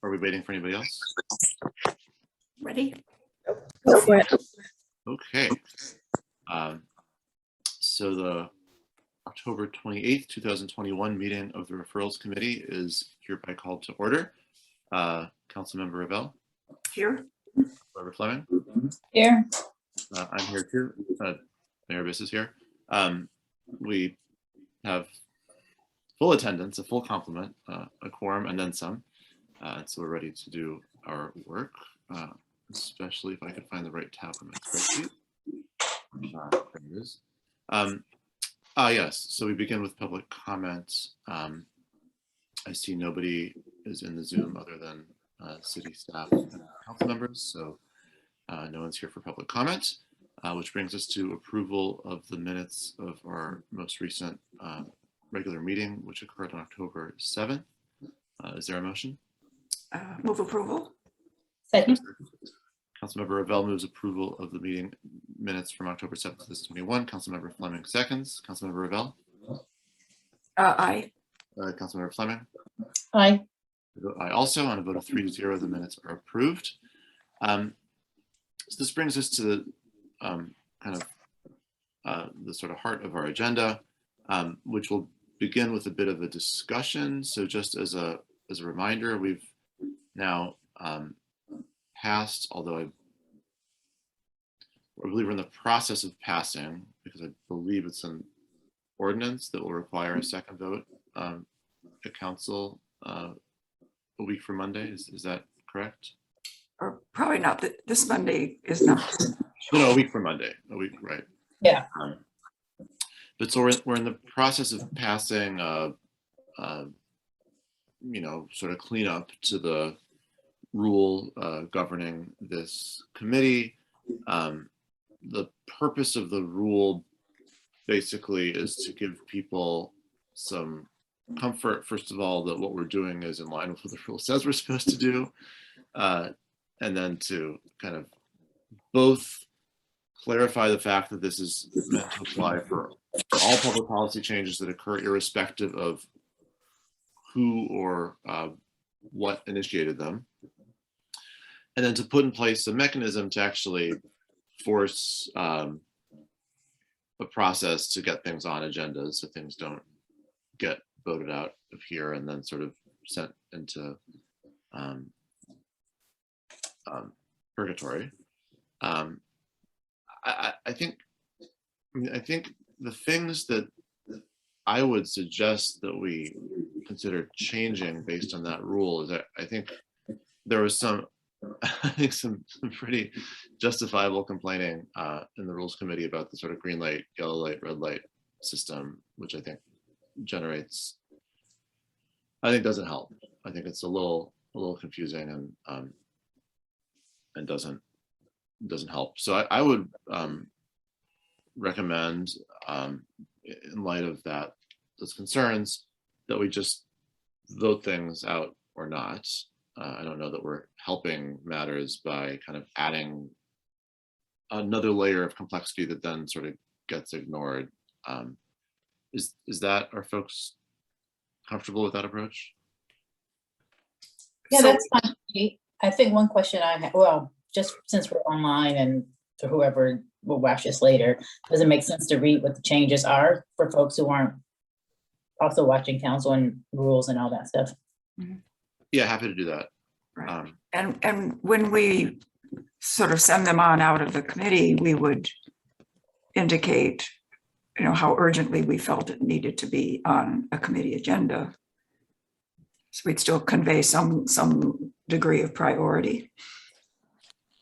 are we waiting for anybody else? Ready? Go for it. Okay. So the October 28th, 2021 meeting of the Referrals Committee is hereby called to order. Councilmember Ravel. Here. Member Fleming. Here. I'm here too. Mayor Biss is here. We have full attendance, a full complement, a quorum, and then some. So we're ready to do our work, especially if I could find the right tab on my spreadsheet. There it is. Yes, so we begin with public comments. I see nobody is in the Zoom other than city staff and council members, so no one's here for public comment, which brings us to approval of the minutes of our most recent regular meeting, which occurred on October 7th. Is there a motion? Move approval. Second. Councilmember Ravel moves approval of the meeting minutes from October 7th, 2021. Councilmember Fleming seconds. Councilmember Ravel. Aye. Councilmember Fleming. Aye. I also, on a vote of 3-0, the minutes are approved. So this brings us to the the sort of heart of our agenda, which will begin with a bit of a discussion. So just as a reminder, we've now passed, although I believe we're in the process of passing, because I believe it's an ordinance that will require a second vote at council a week from Monday. Is that correct? Or probably not. That this Monday is not. No, a week from Monday. A week, right? Yeah. But so we're in the process of passing, sort of cleanup to the rule governing this committee. The purpose of the rule basically is to give people some comfort, first of all, that what we're doing is in line with what the rule says we're supposed to do, and then to kind of both clarify the fact that this is meant to apply for all public policy changes that occur irrespective of who or what initiated them, and then to put in place a mechanism to actually force a process to get things on agendas so things don't get voted out of here and then sort of sent into purgatory. I think the things that I would suggest that we consider changing based on that rule is that I think there was some pretty justifiable complaining in the rules committee about the sort of green light, yellow light, red light system, which I think doesn't help. I think it's a little confusing and doesn't help. So I would recommend, in light of those concerns, that we just vote things out or not. I don't know that we're helping matters by kind of adding another layer of complexity that then sort of gets ignored. Is that, are folks comfortable with that approach? Yeah, So- that's fine. I think one question I have, well, just since we're online and for whoever will watch this later, does it make sense to read what the changes are for folks who aren't also watching council and rules and all that stuff? Yeah, happy to do that. Right. And when we sort of send them on out of the committee, we would indicate, how urgently we felt it needed to be on a committee agenda. So we'd still convey some degree of priority.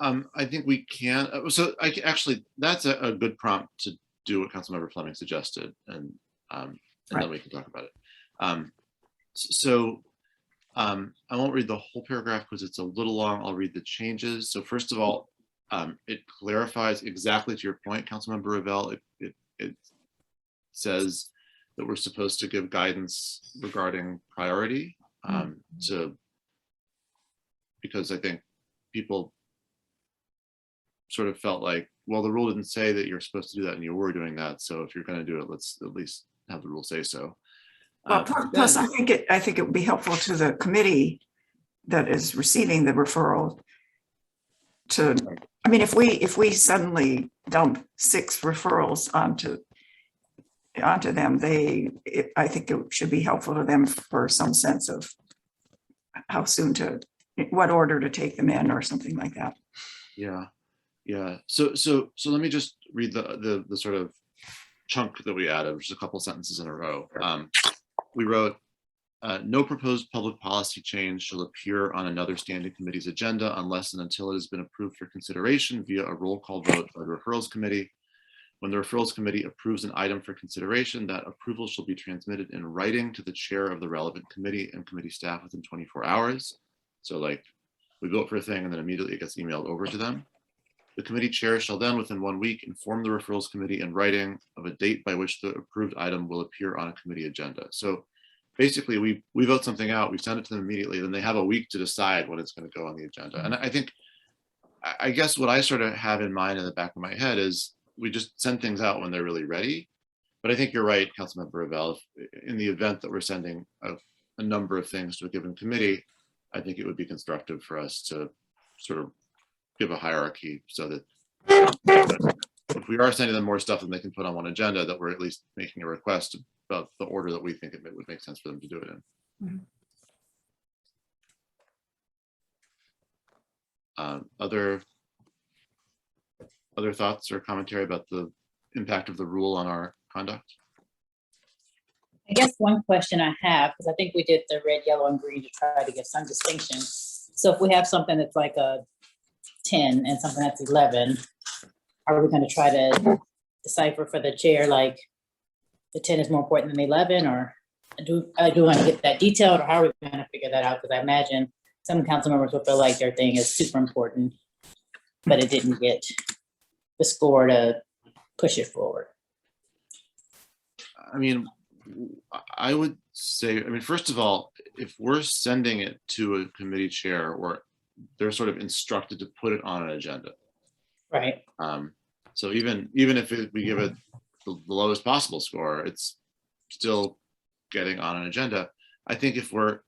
I think we can. So actually, that's a good prompt to do what Councilmember Fleming suggested, and Right. then we can talk about it. I won't read the whole paragraph because it's a little long. I'll read the changes. So first of all, it clarifies exactly to your point, Councilmember Ravel. It says that we're supposed to give guidance regarding priority because I think people sort of felt like, well, the rule didn't say that you're supposed to do that and you were doing that. So if you're going to do it, let's at least have the rule say so. Well, plus I think it would be helpful to the committee that is receiving the referral to, I mean, if we suddenly dump 6 referrals onto them, I think it should be helpful to them for some sense of how soon what order to take them in or something like that. Yeah. So let me just read the sort of chunk that we added, which is a couple sentences in a row. We wrote, no proposed public policy change shall appear on another standing committee's agenda unless and until it has been approved for consideration via a roll call vote by the Referrals Committee. When the Referrals Committee approves an item for consideration, that approval shall be transmitted in writing to the chair of the relevant committee and committee staff within 24 hours. So like we vote for a thing and then immediately it gets emailed over to them. The committee chair shall then within 1 week inform the Referrals Committee in writing of a date by which the approved item will appear on a committee agenda. So basically we vote something out, we send it to them immediately, then they have a week to decide when it's going to go on the agenda. And I guess what I sort of have in mind in the back of my head is we just send things out when they're really ready. But I think you're right, Councilmember Revelle, in the event that we're sending a number of things to a given committee, I think it would be constructive for us to sort of give a hierarchy so that if we are sending them more stuff than they can put on one agenda, that we're at least making a request about the order that we think it would make sense for them to do it in. Other thoughts or commentary about the impact of the rule on our conduct? I guess one question I have, because I think we did the red, yellow, and green to try to give some distinction. So if we have something that's like a 10 and something that's 11, are we going to try to decipher for the chair, like the 10 is more important than the 11, or do I want to get that detailed, or how are we going to figure that out? Because I imagine some council members will feel like their thing is super important, but it didn't get the score to push it forward. I mean, I would say, first of all, if we're sending it to a committee chair or they're sort of instructed to put it on an agenda. Right. So even if we give it the lowest possible score, it's still getting on an agenda. I think if we're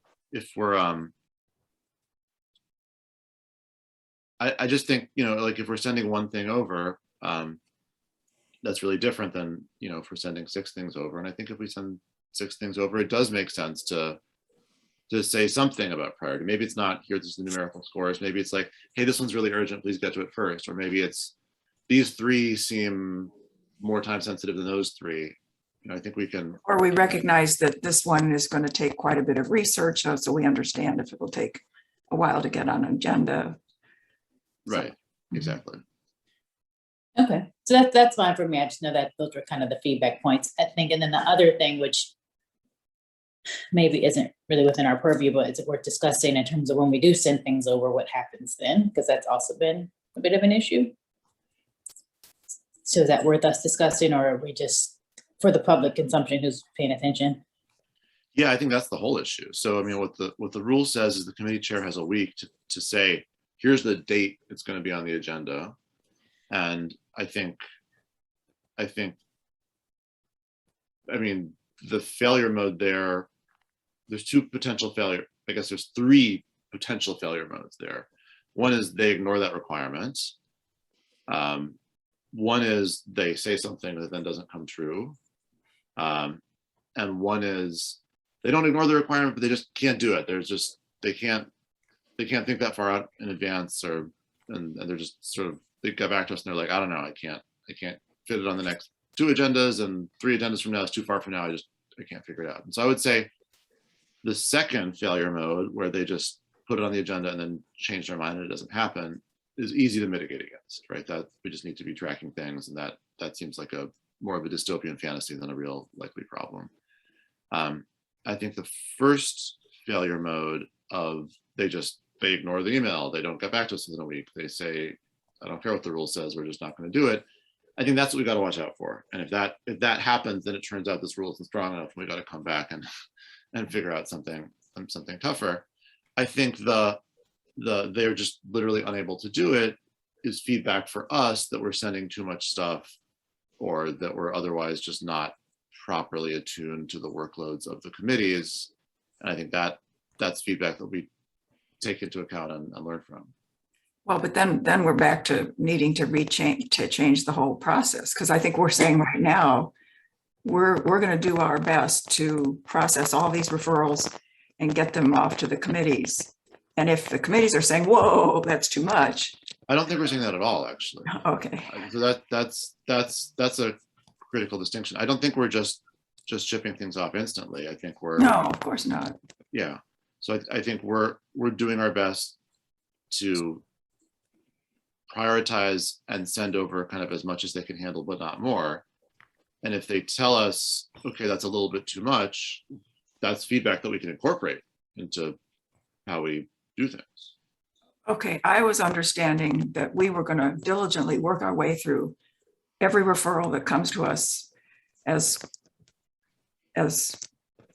I just think, like if we're sending one thing over, that's really different than, if we're sending 6 things over. And I think if we send 6 things over, it does make sense to say something about priority. Maybe it's not, here's the numerical scores. Maybe it's like, hey, this one's really urgent, please get to it first. Or maybe it's, these 3 seem more time sensitive than those 3. I think we can. Or we recognize that this one is going to take quite a bit of research, so we understand if it will take a while to get on an agenda. Right, exactly. Okay, so that's fine for me. I just know that those were kind of the feedback points, I think. And then the other thing, which maybe isn't really within our purview, but it's worth discussing in terms of when we do send things over, what happens then, because that's also been a bit of an issue. So is that worth us discussing, or are we just for the public consumption who's paying attention? Yeah, I think that's the whole issue. So, what the rule says is the committee chair has a week to say, here's the date it's going to be on the agenda. And I think, the failure mode there's 2 potential failure. I guess there's 3 potential failure modes there. One is they ignore that requirement. One is they say something that then doesn't come true. And one is they don't ignore the requirement, but they just can't do it. They can't think that far out in advance, and they're just sort of, they get back to us and they're like, I don't know, I can't fit it on the next 2 agendas, and 3 agendas from now is too far from now. I can't figure it out. And so I would say the second failure mode, where they just put it on the agenda and then change their mind and it doesn't happen, is easy to mitigate against, right? That we just need to be tracking things, and that seems like more of a dystopian fantasy than a real likely problem. I think the first failure mode of they ignore the email, they don't get back to us within a week, they say, I don't care what the rule says, we're just not going to do it. I think that's what we got to watch out for. And if that happens, then it turns out this rule isn't strong enough, and we got to come back and figure out something tougher. I think they're just literally unable to do it is feedback for us that we're sending too much stuff, or that we're otherwise just not properly attuned to the workloads of the committees. And I think that's feedback that we take into account and learn from. Well, but then we're back to needing to change the whole process, because I think we're saying right now, we're going to do our best to process all these referrals and get them off to the committees. And if the committees are saying, whoa, that's too much. I don't think we're saying that at all, actually. Okay. So that's a critical distinction. I don't think we're just shipping things off instantly. I think we're No, of course not. yeah. So I think we're doing our best to prioritize and send over kind of as much as they can handle, but not more. And if they tell us, okay, that's a little bit too much, that's feedback that we can incorporate into how we do things. Okay, I was understanding that we were going to diligently work our way through every referral that comes to us as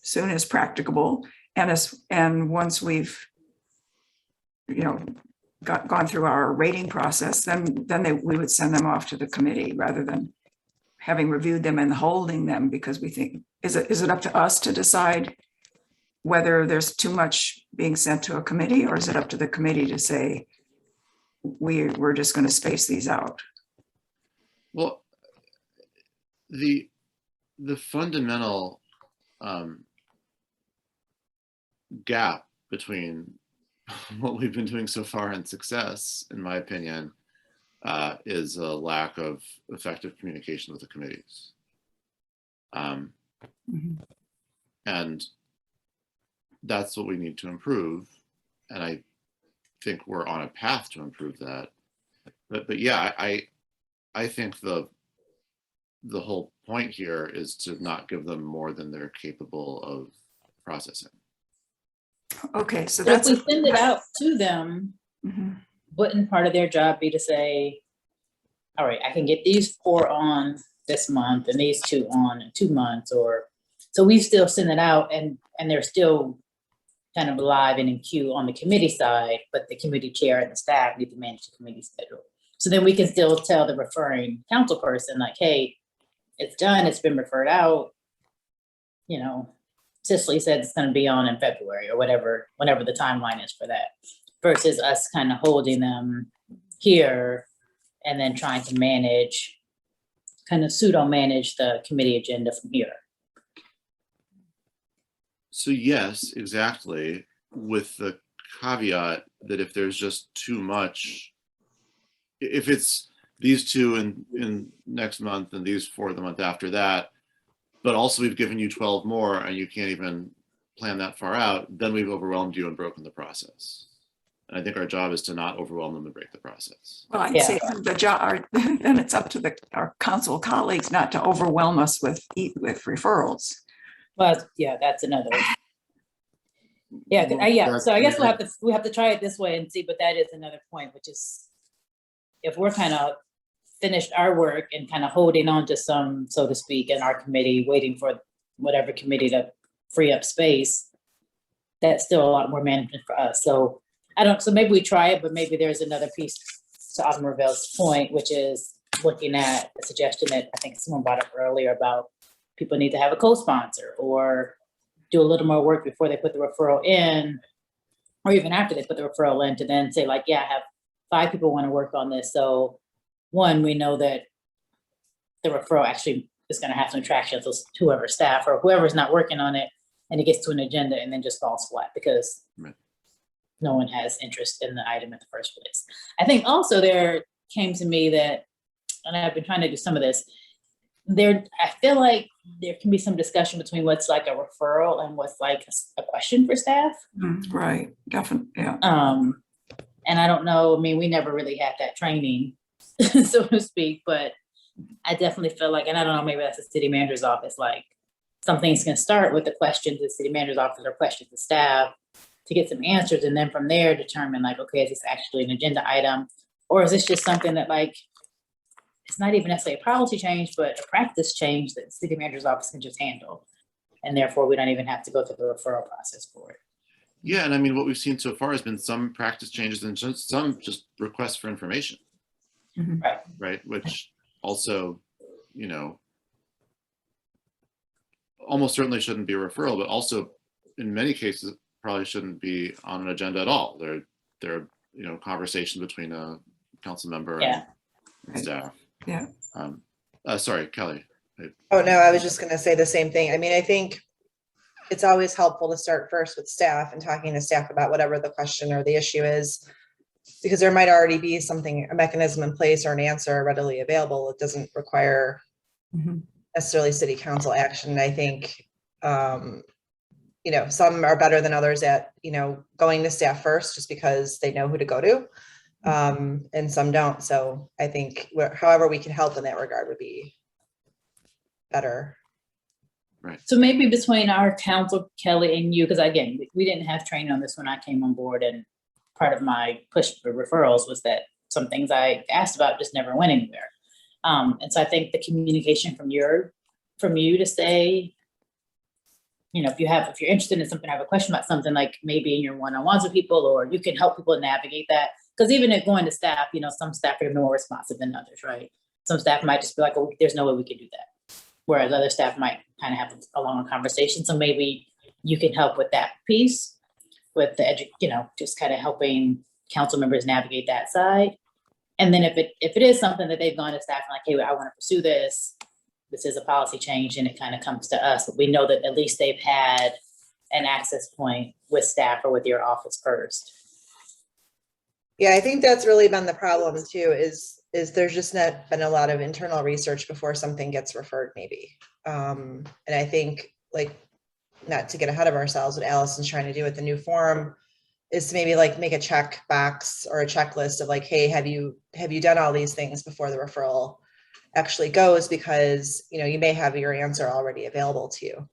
soon as practicable, and once we've, you know, gone through our rating process, then we would send them off to the committee rather than having reviewed them and holding them, because we think, is it up to us to decide whether there's too much being sent to a committee, or is it up to the committee to say, we're just going to space these out? Well, the fundamental gap between what we've been doing so far and success, in my opinion, is a lack of effective communication with the committees. And that's what we need to improve. And I think we're on a path to improve that. But yeah, I think the whole point here is to not give them more than they're capable of processing. Okay, so But if that's we send it out to them, Mhm. wouldn't part of their job be to say, all right, I can get these 4 on this month and these 2 on in 2 months, or, so we still send it out and they're still kind of live and in queue on the committee side, but the committee chair and the staff need to manage the committee schedule. So then we can still tell the referring council person, like, hey, it's done, it's been referred out. You know, Cicely said it's gonna be on in February or whatever, whenever the timeline is for that, versus us kind of holding them here and then trying to manage, kind of pseudo manage the committee agenda from here. So yes, exactly, with the caveat that if there's just too much, if it's these 2 in next month and these 4 the month after that, but also we've given you 12 more and you can't even plan that far out, then we've overwhelmed you and broken the process. And I think our job is to not overwhelm them and break the process. Well, I'd Yeah. say the job, then it's up to our council colleagues not to overwhelm us with referrals. Well, yeah, that's another. Yeah, yeah. So I guess we have to try it this way and see, but that is another point, which is if we're kind of finished our work and kind of holding on to some, so to speak, in our committee, waiting for whatever committee to free up space, that's still a lot more management for us. So so maybe we try it, but maybe there's another piece to Autumn Ravel's point, which is looking at the suggestion that I think someone brought up earlier about people need to have a co-sponsor or do a little more work before they put the referral in, or even after they put the referral in, to then say like, yeah, I have 5 people want to work on this. So 1, we know that the referral actually is going to have some traction. So whoever staff or whoever's not working on it, and it gets to an agenda and then just falls flat because no one has interest in the item in the first place. I think also there came to me that, and I've been trying to do some of this, I feel like there can be some discussion between what's like a referral and what's like a question for staff. Right, definitely, yeah. And I don't know, I mean, we never really had that training, so to speak, but I definitely feel like, and I don't know, maybe that's the city manager's office, like some things can start with the questions to the city manager's office or questions to staff to get some answers. And then from there determine like, okay, is this actually an agenda item? Or is this just something that like, it's not even necessarily a policy change, but a practice change that the city manager's office can just handle. And therefore we don't even have to go through the referral process for it. Yeah, and I mean, what we've seen so far has been some practice changes and some just requests for information. Right, which also, you know, almost certainly shouldn't be a referral, but also in many cases probably shouldn't be on an agenda at all. They're conversation between a council member Yeah. and staff. Yeah. Sorry, Kelly. Oh, no, I was just going to say the same thing. I mean, I think it's always helpful to start first with staff and talking to staff about whatever the question or the issue is, because there might already be something, a mechanism in place or an answer readily available. It doesn't require necessarily city council action. And I think, some are better than others at, going to staff first just because they know who to go to. And some don't. So I think however we can help in that regard would be better. Right. So maybe between our council, Kelly, and you, because again, we didn't have training on this when I came on board, and part of my push for referrals was that some things I asked about just never went anywhere. And so I think the communication from you to say, if you're interested in something, I have a question about something, like maybe in your one-on-ones with people, or you can help people navigate that. Because even if going to staff, some staff are more responsive than others, right? Some staff might just be like, oh, there's no way we could do that. Whereas other staff might kind of have a longer conversation. So maybe you can help with that piece, with the just kind of helping council members navigate that side. And then if it is something that they've gone to staff and like, hey, I want to pursue this is a policy change, and it kind of comes to us, but we know that at least they've had an access point with staff or with your office first. Yeah, I think that's really been the problem too, is there's just not been a lot of internal research before something gets referred maybe. And I think, like, not to get ahead of ourselves, what Allison's trying to do with the new form is to maybe like make a check box or a checklist of like, hey, have you done all these things before the referral actually goes? Because, you may have your answer already available to you.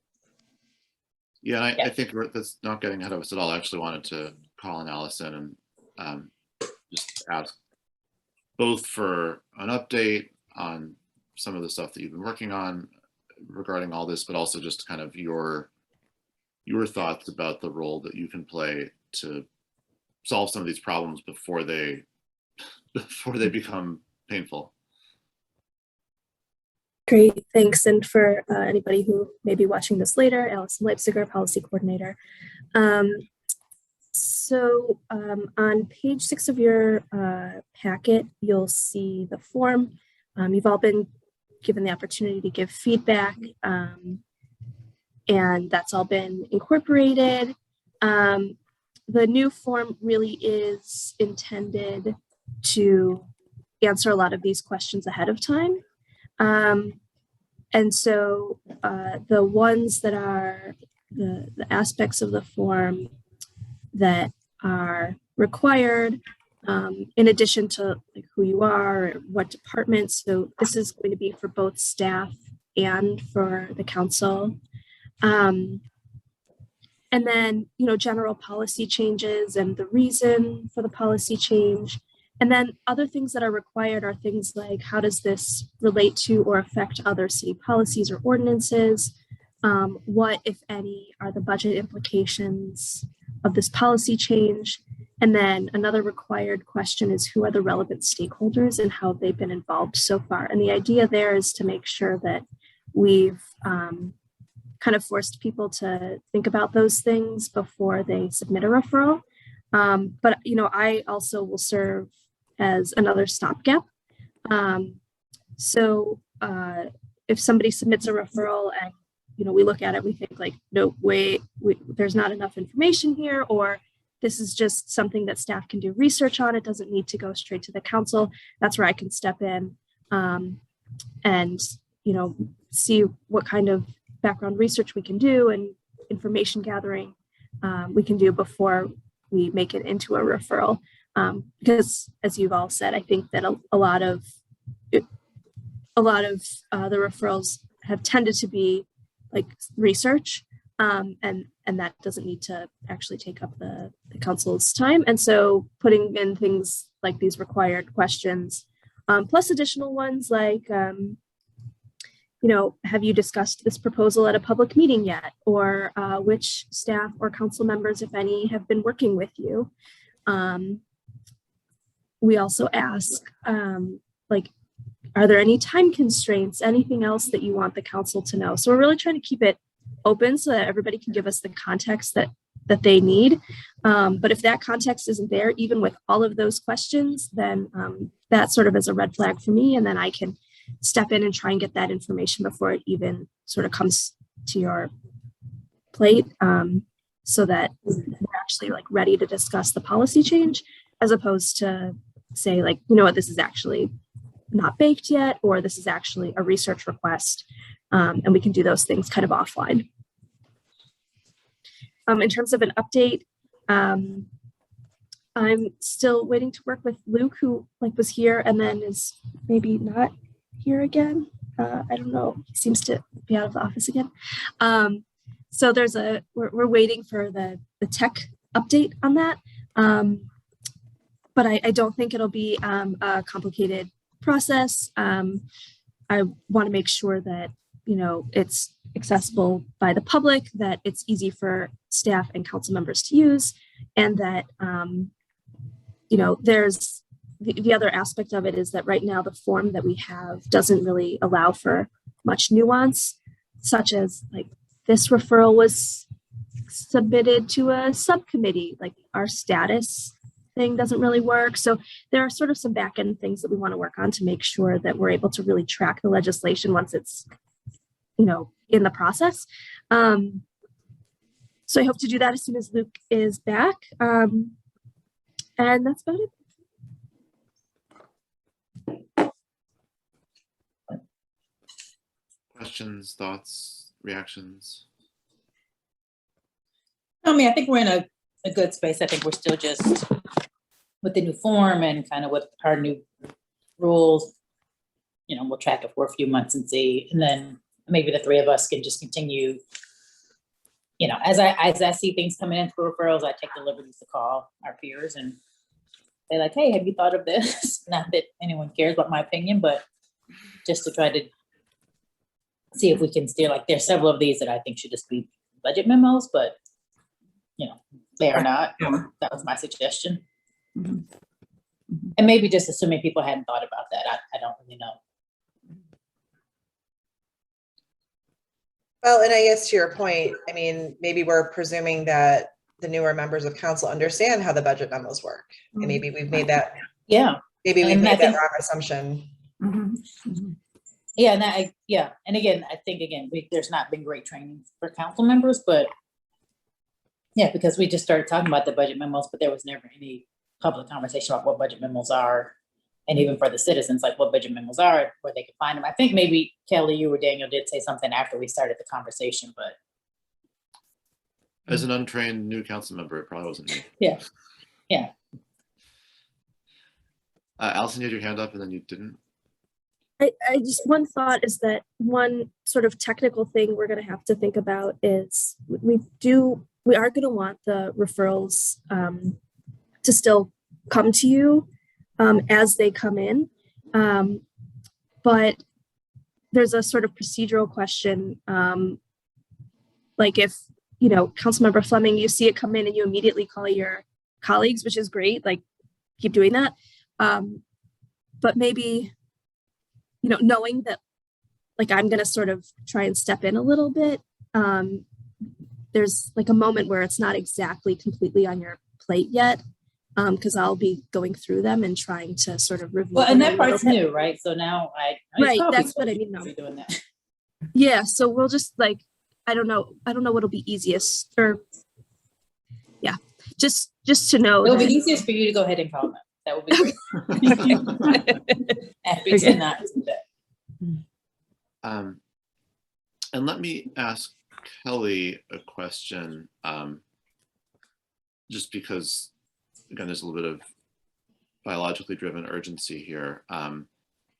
Yeah, I think that's not getting ahead of us at all. I actually wanted to call on Allison and just ask both for an update on some of the stuff that you've been working on regarding all this, but also just kind of your thoughts about the role that you can play to solve some of these problems before they become painful. Great, thanks. And for anybody who may be watching this later, Allison Leipziger, Policy Coordinator. So on page 6 of your packet, you'll see the form. You've all been given the opportunity to give feedback, and that's all been incorporated. The new form really is intended to answer a lot of these questions ahead of time. And so the ones that are the aspects of the form that are required, in addition to like who you are, what department. So this is going to be for both staff and for the council. And then, general policy changes and the reason for the policy change. And then other things that are required are things like, how does this relate to or affect other city policies or ordinances? What, if any, are the budget implications of this policy change? And then another required question is, who are the relevant stakeholders and how they've been involved so far? And the idea there is to make sure that we've kind of forced people to think about those things before they submit a referral. But, I also will serve as another stopgap. So if somebody submits a referral and, we look at it, we think like, no, wait, there's not enough information here, or this is just something that staff can do research on. It doesn't need to go straight to the council. That's where I can step in and, see what kind of background research we can do and information gathering we can do before we make it into a referral. Because as you've all said, I think that a lot of the referrals have tended to be like research, and that doesn't need to actually take up the council's time. And so putting in things like these required questions, plus additional ones like, have you discussed this proposal at a public meeting yet? Or which staff or council members, if any, have been working with you? We also ask, are there any time constraints, anything else that you want the council to know? So we're really trying to keep it open so that everybody can give us the context that that they need. But if that context isn't there, even with all of those questions, then that sort of is a red flag for me. And then I can step in and try and get that information before it even sort of comes to your plate, so that we're actually like ready to discuss the policy change, as opposed to say like, you know what, this is actually not baked yet, or this is actually a research request. And we can do those things kind of offline. In terms of an update, I'm still waiting to work with Luke, who like was here and then is maybe not here again. I don't know. He seems to be out of the office again. So there's we're waiting for the tech update on that. But I don't think it'll be a complicated process. I want to make sure that, you know, it's accessible by the public, that it's easy for staff and council members to use, and that, you know, there's the other aspect of it is that right now the form that we have doesn't really allow for much nuance, such as like this referral was submitted to a subcommittee, like our status thing doesn't really work. So there are sort of some back end things that we want to work on to make sure that we're able to really track the legislation once it's, you know, in the process. So I hope to do that as soon as Luke is back. And that's about it. Questions, thoughts, reactions? I mean, I think we're in a good space. I think we're still just with the new form and kind of with our new rules, you know, we'll track it for a few months and see, and then maybe the three of us can just continue, you know, as I see things coming in for referrals, I take the liberties to call our peers and say like, hey, have you thought of this? Not that anyone cares about my opinion, but just to try to see if we can steer, like there's several of these that I think should just be budget memos, but you know, they are not. Yeah. That was my suggestion. Mhm. And maybe just assuming people hadn't thought about that. I don't really know. Well, and I guess to your point, I mean, maybe we're presuming that the newer members of council understand how the budget memos work. And maybe we've made that, Yeah. maybe we've And I made that think- wrong assumption. Mhm. Mhm. Yeah. And yeah. And again, I think there's not been great training for council members, but yeah, because we just started talking about the budget memos, but there was never any public conversation about what budget memos are. And even for the citizens, like what budget memos are, where they could find them. I think maybe Kelly, you or Daniel did say something after we started the conversation, but As an untrained new council member, it probably wasn't me. yeah. Yeah. Allison, you had your hand up and then you didn't. I just, one thought is that one sort of technical thing we're going to have to think about is we are going to want the referrals to still come to you as they come in. But there's a sort of procedural question. Like if, you know, Councilmember Fleming, you see it come in and you immediately call your colleagues, which is great, like keep doing that. But maybe, you know, knowing that like I'm going to sort of try and step in a little bit. There's like a moment where it's not exactly completely on your plate yet, because I'll be going through them and trying to sort of review. Well, and them that a little part's bit. new, right? So now Right, that's what I mean, though. Doing that. Yeah, so we'll just like, I don't know what'll be easiest, or yeah, just to know. It'll be that- easiest for you to go ahead and call them. That would be great. After you Okay. not do that. And let me ask Kelly a question, just because, again, there's a little bit of biologically driven urgency here.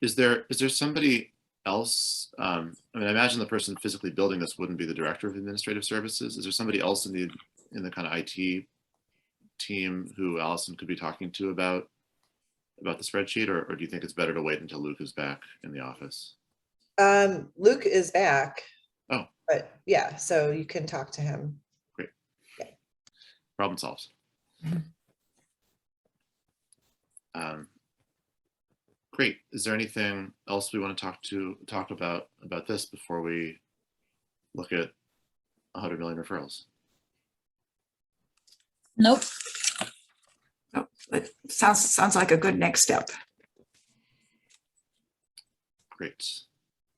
Is there somebody else? I mean, I imagine the person physically building this wouldn't be the director of administrative services. Is there somebody else in the kind of IT team who Allison could be talking to about the spreadsheet, or do you think it's better to wait until Luke is back in the office? Luke is back. Oh. But yeah, so you can talk to him. Problem solved. Great. Is there anything else we want to talk about this before we look at 100 million referrals? Nope. Oh, it sounds like a good next step. Great,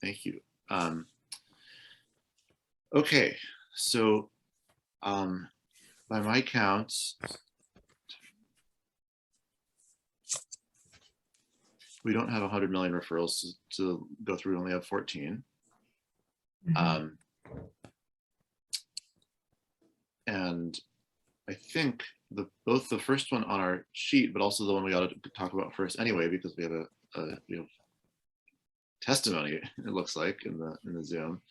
thank you. Okay, so by my counts, we don't have 100 million referrals to go through. We only have 14. And I think both the first one on our sheet, but also the one we ought to talk about first anyway, because we have a testimony, it looks like in the Zoom,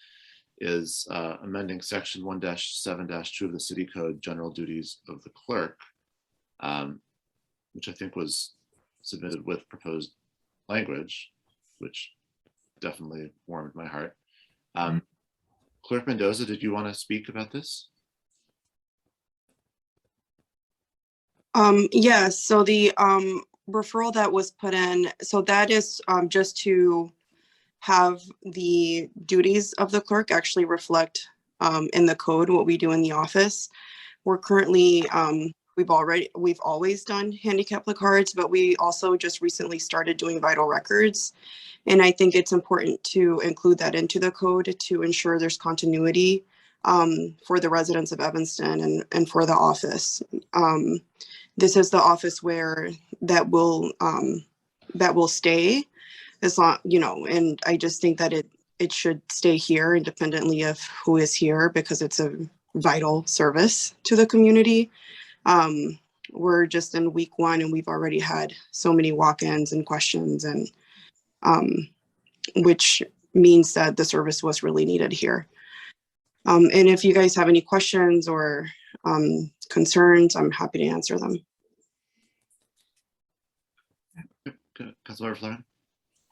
is amending section 1-7-2 of the city code, general duties of the clerk, which I think was submitted with proposed language, which definitely warmed my heart. Clerk Mendoza, did you want to speak about this? Yes, so the referral that was put in, so that is just to have the duties of the clerk actually reflect in the code what we do in the office. We're currently, we've always done handicap placards, but we also just recently started doing vital records. And I think it's important to include that into the code to ensure there's continuity for the residents of Evanston and for the office. This is the office where that will stay. It's not, and I just think that it should stay here independently of who is here because it's a vital service to the community. We're just in week 1 and we've already had so many walk-ins and questions, and which means that the service was really needed here. And if you guys have any questions or concerns, I'm happy to answer them. Councilor Flanagan?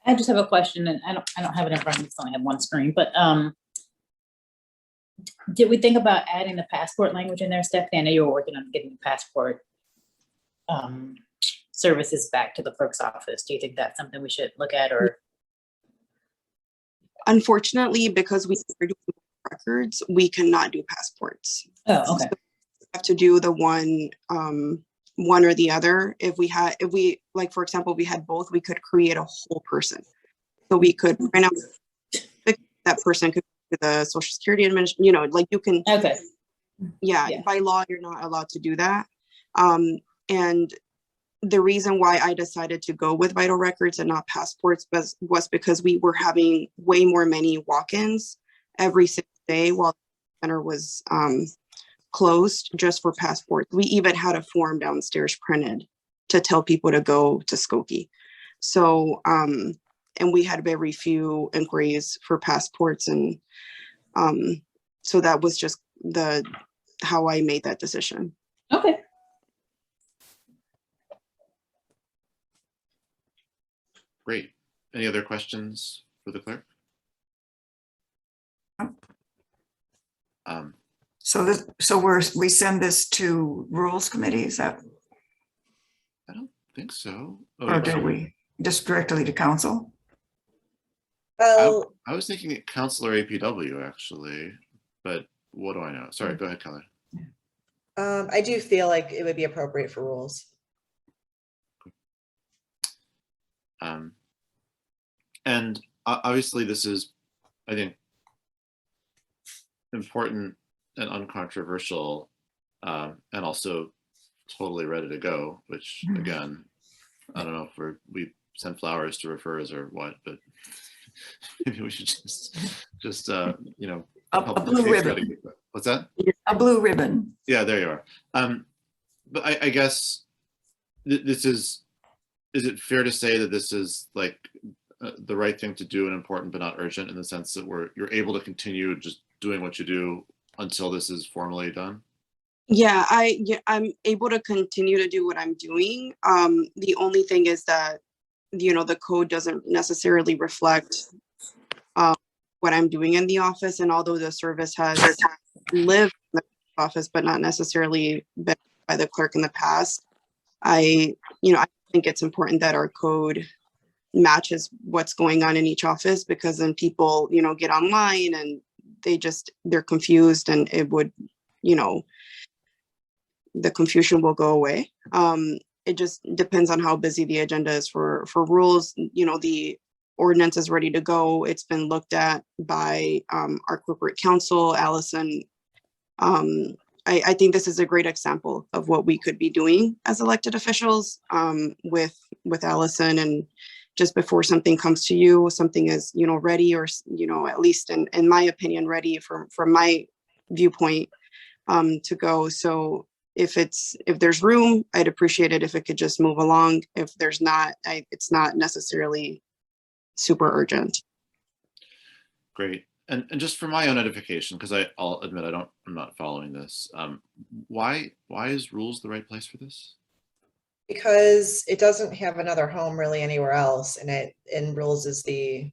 I just have a question, and I don't have it in front of me, so I only have one screen, but did we think about adding the passport language in there, Stephanie? I know you were working on getting the passport services back to the clerk's office. Do you think that's something we should look at, or? Unfortunately, because we are doing records, we cannot do passports. Oh, okay. So we have to do the one or the other. If we like, for example, we had both, we could create a whole person. So we could print out that person could be the Social Security Administration, like you can. Okay. Yeah, by law, you're not allowed to do that. And the reason why I decided to go with vital records and not passports was because we were having way many walk-ins every single day while the center was closed just for passports. We even had a form downstairs printed to tell people to go to Skokie. So, and we had very few inquiries for passports. And so that was just how I made that decision. Okay. Great. Any other questions for the clerk? So we send this to Rules Committee, is that, I don't think so. Oh, or do we just directly to Council? Well, I was thinking Councilor APW actually, but what do I know? Sorry, go ahead, Keller. I do feel like it would be appropriate for rules. And obviously this is, I think, important and uncontroversial, and also totally ready to go, which again, I don't know if we send flowers to referrers or what, but maybe we should just a help the blue case ribbon. ready. What's that? A blue ribbon. Yeah, there you are. But I guess this is it fair to say that this is like the right thing to do and important but not urgent, in the sense that you're able to continue just doing what you do until this is formally done? Yeah, I'm able to continue to do what I'm doing. The only thing is that, the code doesn't necessarily reflect what I'm doing in the office. And although the service has lived in the office, but not necessarily been by the clerk in the past, I think it's important that our code matches what's going on in each office, because then people, get online and they're confused, and it would, the confusion will go away. It just depends on how busy the agenda is for rules. You know, the ordinance is ready to go. It's been looked at by our corporate counsel, Allison. I think this is a great example of what we could be doing as elected officials with Allison. And just before something comes to you, something is, you know, ready, or, you know, at least in my opinion, ready from my viewpoint to go. So if there's room, I'd appreciate it if it could just move along. If there's not, it's not necessarily super urgent. Great. And just for my own edification, because I'll admit I'm not following this. Why is rules the right place for this? Because it doesn't have another home really anywhere else, and rules is the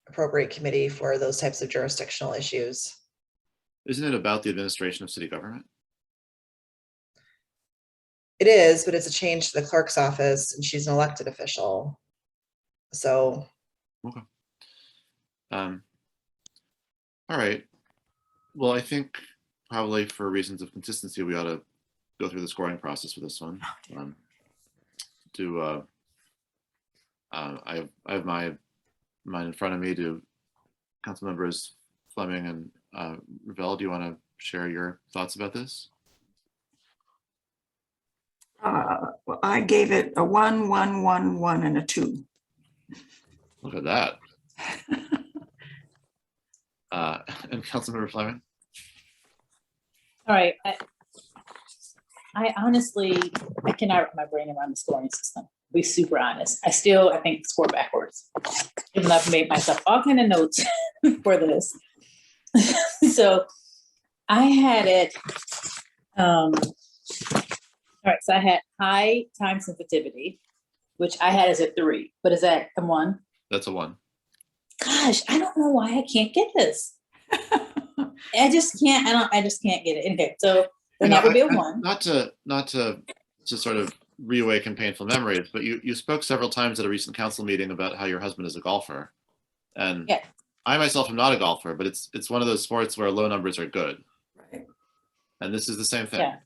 appropriate committee for those types of jurisdictional issues. Isn't it about the administration of city government? It is, but it's a change to the clerk's office, and she's an elected official. So. Okay. All right. Well, I think probably for reasons of consistency, we ought to go through the scoring process for this one. I have mine in front of me. Do council members Fleming and Revelle, do you want to share your thoughts about this? Well, I gave it a 1, 1, 1, 1, and a 2. Look at that. And Councilmember Fleming? All right. I honestly, I cannot wrap my brain around the scoring system. To be super honest. I think score backwards. Even though I've made myself all kind of notes for this. So I had it, all right, so I had high time sensitivity, which I had as a 3, but is that a 1? That's a 1. Gosh, I don't know why I can't get this. I just can't get it. Okay, so then that would be a 1. Not to sort of reawaken painful memories, but you spoke several times at a recent council meeting about how your husband is a golfer. And Yeah. I myself am not a golfer, but it's one of those sports where low numbers are good. Right. And this is the same thing. Yeah.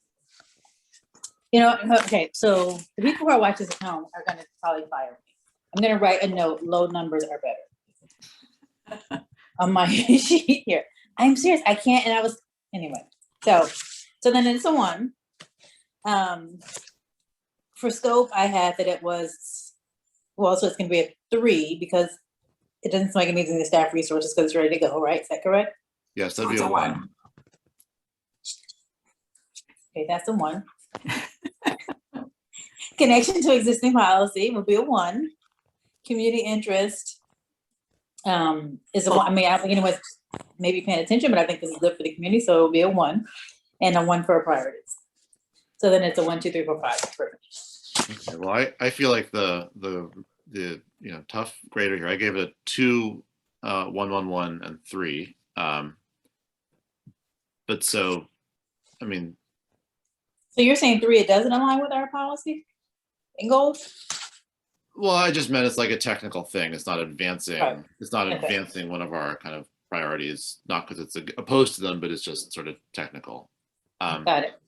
You know, okay, so the people who are watching this at home are gonna probably fire me. I'm gonna write a note, low numbers are better. On my sheet here. I'm serious, I can't, and anyway. So then it's a 1. For scope, I had that it was, well, so it's gonna be a 3 because it doesn't seem like it needs any staff resources because it's ready to go, right? Is that correct? Yes, So that'd be it's a 1. Okay, that's a 1. Connection to existing policy will be a 1. Community interest is a 1. I mean, I don't think anyone's maybe paying attention, but I think this is good for the community, so it will be a 1, and a 1 for priorities. So then it's a 1, 2, 3, 4, 5. Perfect. Okay, well, I feel like the tough grader here. I gave it 2, 1, 1, 1, and 3. But so, I mean. So you're saying 3, it doesn't align with our policy and goals? Well, I just meant it's like a technical thing. It's not advancing. Right. It's not Okay. advancing one of our kind of priorities, not because it's opposed to them, but it's just sort of technical. Got it.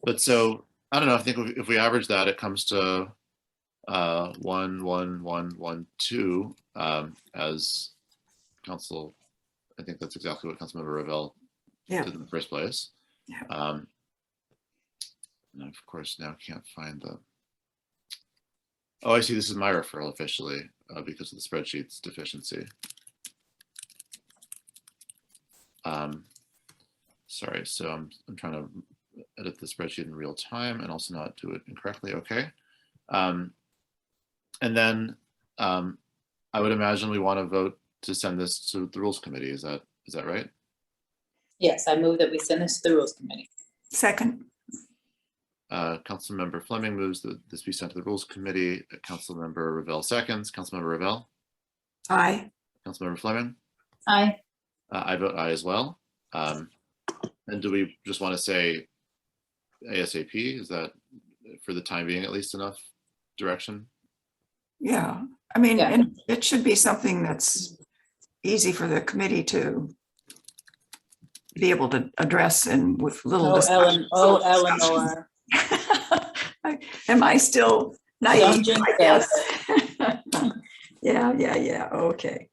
But so I don't know. I think if we average that, it comes to 1, 1, 1, 1, 2 as council. I think that's exactly what Councilmember Revelle did in the first place. Yeah. And of course now can't find the. Oh, I see. This is my referral officially because of the spreadsheet's deficiency. Sorry, so I'm trying to edit the spreadsheet in real time and also not do it incorrectly. Okay. And then I would imagine we want to vote to send this to the Rules Committee. Is that right? Yes, I move that we send this to the Rules Committee. Second. Councilmember Fleming moves that this be sent to the Rules Committee. Councilmember Revelle seconds. Councilmember Revelle. Aye. Councilmember Fleming. Aye. I vote aye as well. And do we just want to say ASAP? Is that for the time being at least enough direction? Yeah, I mean, Yeah. and it should be something that's easy for the committee to be able to address and with little discussion. Eleanor. Am I still naive? Don't jinx I guess. Yeah, okay.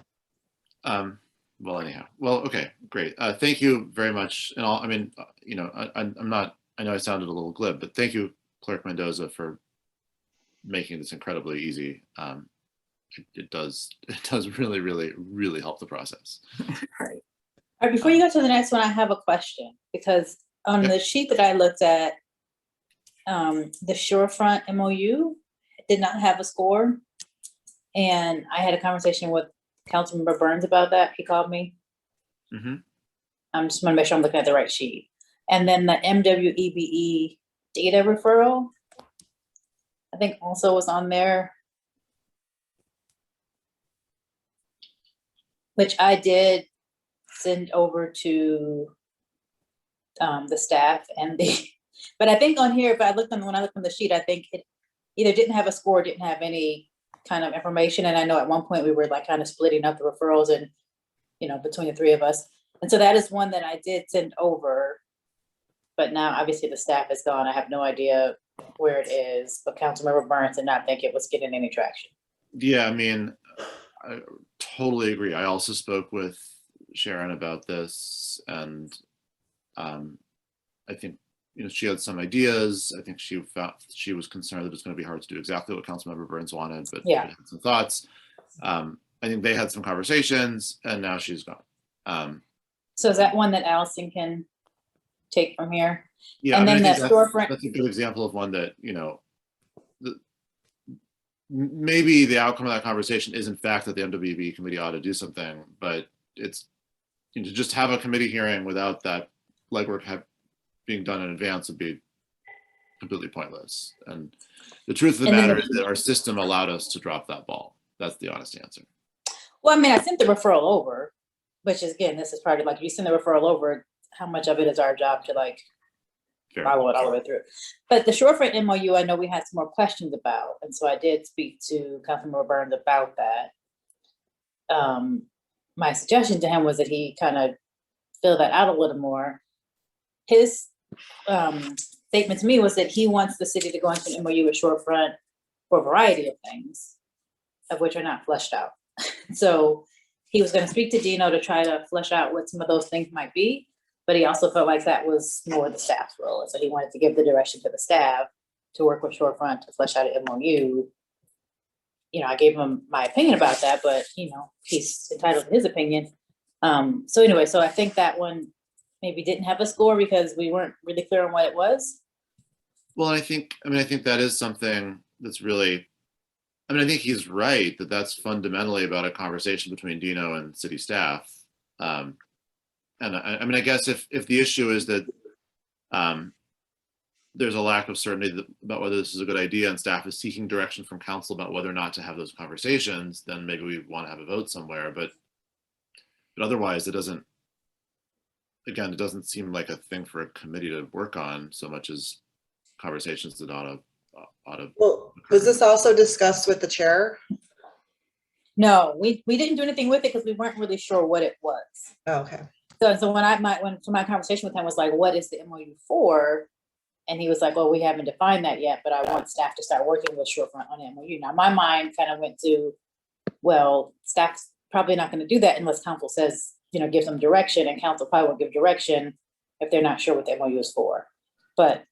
Well, anyhow, well, okay, great. Thank you very much. And all, I mean, you know, I'm not, I know I sounded a little glib, but thank you, Clerk Mendoza, for making this incredibly easy. It does really, really, really help the process. Right. All right, before you go to the next one, I have a question, because on Yep. the sheet that I looked at, the Shorefront MOU did not have a score. And I had a conversation with Councilmember Burns about that. He called me. Mhm. I'm just want to make sure I'm looking at the right sheet. And then the MWEBE data referral, I think also was on there, which I did send over to the staff and but I think on here, if I looked on, when I looked on the sheet, I think it either didn't have a score, didn't have any kind of information. And I know at one point we were like kind of splitting up the referrals and, you know, between the three of us. And so that is one that I did send over. But now obviously the staff is gone. I have no idea where it is, but Councilmember Burns did not think it was getting any traction. Yeah, I mean, I totally agree. I also spoke with Sharon about this, and I think, you know, she had some ideas. I think she was concerned that it's going to be hard to do exactly what Councilmember Burns wanted, but Yeah. she had some thoughts. I think they had some conversations, and now she's gone. So is that one that Allison can take from here? Yeah, And I mean, then I think the storefront- that's a good example of one that, you know, maybe the outcome of that conversation is in fact that the MWB committee ought to do something, but it's, you know, to just have a committee hearing without that legwork being done in advance would be completely pointless. And the truth of the And then matter is that our system allowed us to drop that ball. That's the honest answer. Well, I mean, I sent the referral over, which is, again, this is part of like, if you send the referral over, how much of it is our job to like Fair. follow it all the way through? But the Shorefront MOU, I know we had some more questions about, and so I did speak to Councilmember Burns about that. My suggestion to him was that he kind of fill that out a little more. His statement to me was that he wants the city to go into an MOU with Shorefront for a variety of things, of which are not fleshed out. So he was going to speak to Dino to try to flesh out what some of those things might be, but he also felt like that was more the staff's role. And so he wanted to give the direction to the staff to work with Shorefront to flesh out an MOU. You know, I gave him my opinion about that, but you know, he's entitled to his opinion. So anyway, so I think that one maybe didn't have a score because we weren't really clear on what it was. Well, I think that is something that's really, I mean, I think he's right that that's fundamentally about a conversation between Dino and city staff. And I mean, I guess if the issue is that there's a lack of certainty about whether this is a good idea and staff is seeking direction from council about whether or not to have those conversations, then maybe we want to have a vote somewhere. But otherwise, it doesn't seem like a thing for a committee to work on so much as conversations that ought to. Well, was this also discussed with the chair? No, we didn't do anything with it because we weren't really sure what it was. Oh, okay. So when my conversation with him was like, what is the MOU for? And he was like, well, we haven't defined that yet, but I want staff to start working with Shorefront on MOU. Now my mind kind of went to, well, staff's probably not going to do that unless council says, you know, gives them direction, and council probably won't give direction if they're not sure what the MOU is for. But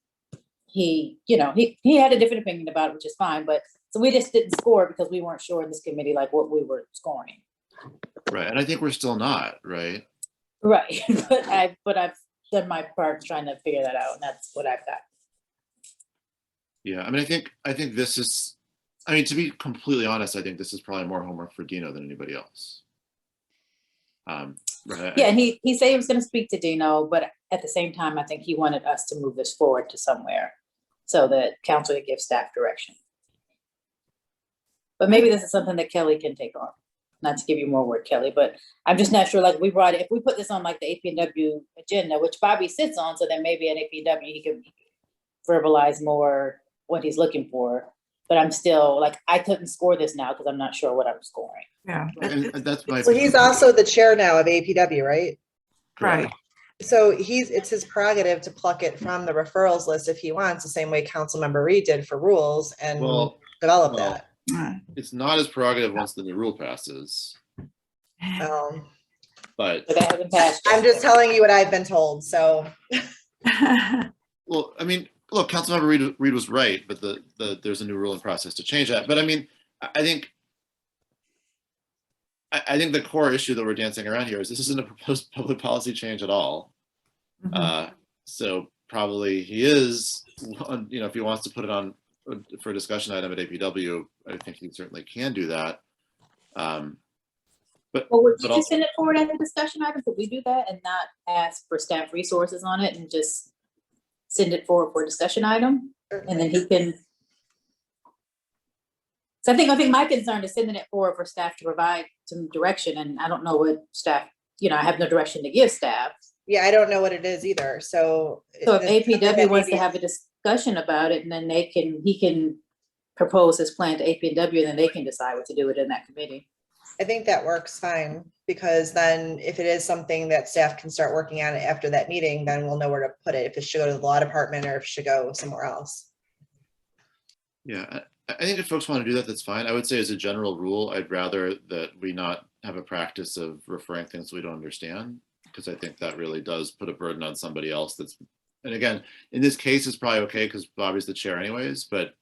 he, you know, he had a different opinion about it, which is fine. But so we just didn't score because we weren't sure in this committee like what we were scoring. Right, and I think we're still not, right? Right, but I've done my part trying to figure that out, and that's what I've got. Yeah, I mean, I think this is, I mean, to be completely honest, I think this is probably more homework for Dino than anybody else. Right. Yeah, and he said he was going to speak to Dino, but at the same time, I think he wanted us to move this forward to somewhere so that council could give staff direction. But maybe this is something that Kelly can take on. Not to give you more work, Kelly, but I'm just not sure, like we brought it, if we put this on like the APNW agenda, which Bobby sits on, so then maybe an APNW, he could verbalize more what he's looking for. But I'm still like, I couldn't score this now because I'm not sure what I'm scoring. Yeah. And that's my. So he's also the chair now of APW, right? Right. So it's his prerogative to pluck it from the referrals list if he wants, the same way Councilmember Reed did for rules and Well, develop well, that. it's not his prerogative once the new rule passes, but, But that hasn't passed yet. I'm just telling you what I've been told, so. well, I mean, look, Councilmember Reed was right, but there's a new rule and process to change that. But I mean, I think the core issue that we're dancing around here is this isn't a proposed public policy change at all. So probably he is, you know, if he wants to put it on for a discussion item at APW, I think he certainly can do that. But Well, would but you also, send it forward as a discussion item? Could we do that and not ask for staff resources on it and just send it forward for a discussion item? And then he can. So I think my concern is sending it forward for staff to provide some direction, and I don't know what staff, you know, I have no direction to give staff. Yeah, I don't know what it is either, so. So if it's something that APW wants maybe- to have a discussion about it, and then he can propose his plan to APW, and then they can decide what to do within that committee. I think that works fine, because then if it is something that staff can start working on it after that meeting, then we'll know where to put it, if it should go to the law department or if it should go somewhere else. yeah, I think if folks want to do that, that's fine. I would say as a general rule, I'd rather that we not have a practice of referring things we don't understand, because I think that really does put a burden on somebody else that's, and again, in this case, it's probably okay because Bobby's the chair anyways, but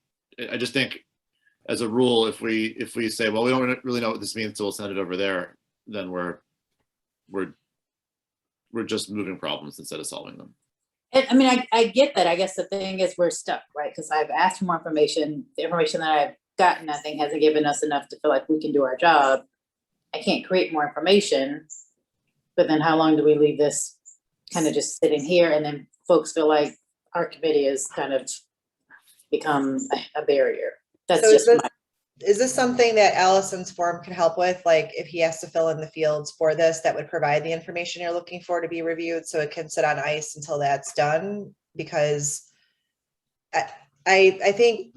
I just think as a rule, if we say, well, we don't really know what this means, so we'll send it over there, then we're just moving problems instead of solving them. And I mean, I get that. I guess the thing is we're stuck, right? Because I've asked for more information. The information that I've gotten, I think, hasn't given us enough to feel like we can do our job. I can't create more information, but then how long do we leave this kind of just sitting here? And then folks feel like our committee has kind of become a barrier. That's So just my. is this something that Allison's form could help with? Like if he has to fill in the fields for this, that would provide the information you're looking for to be reviewed, so it can sit on ice until that's done? Because I think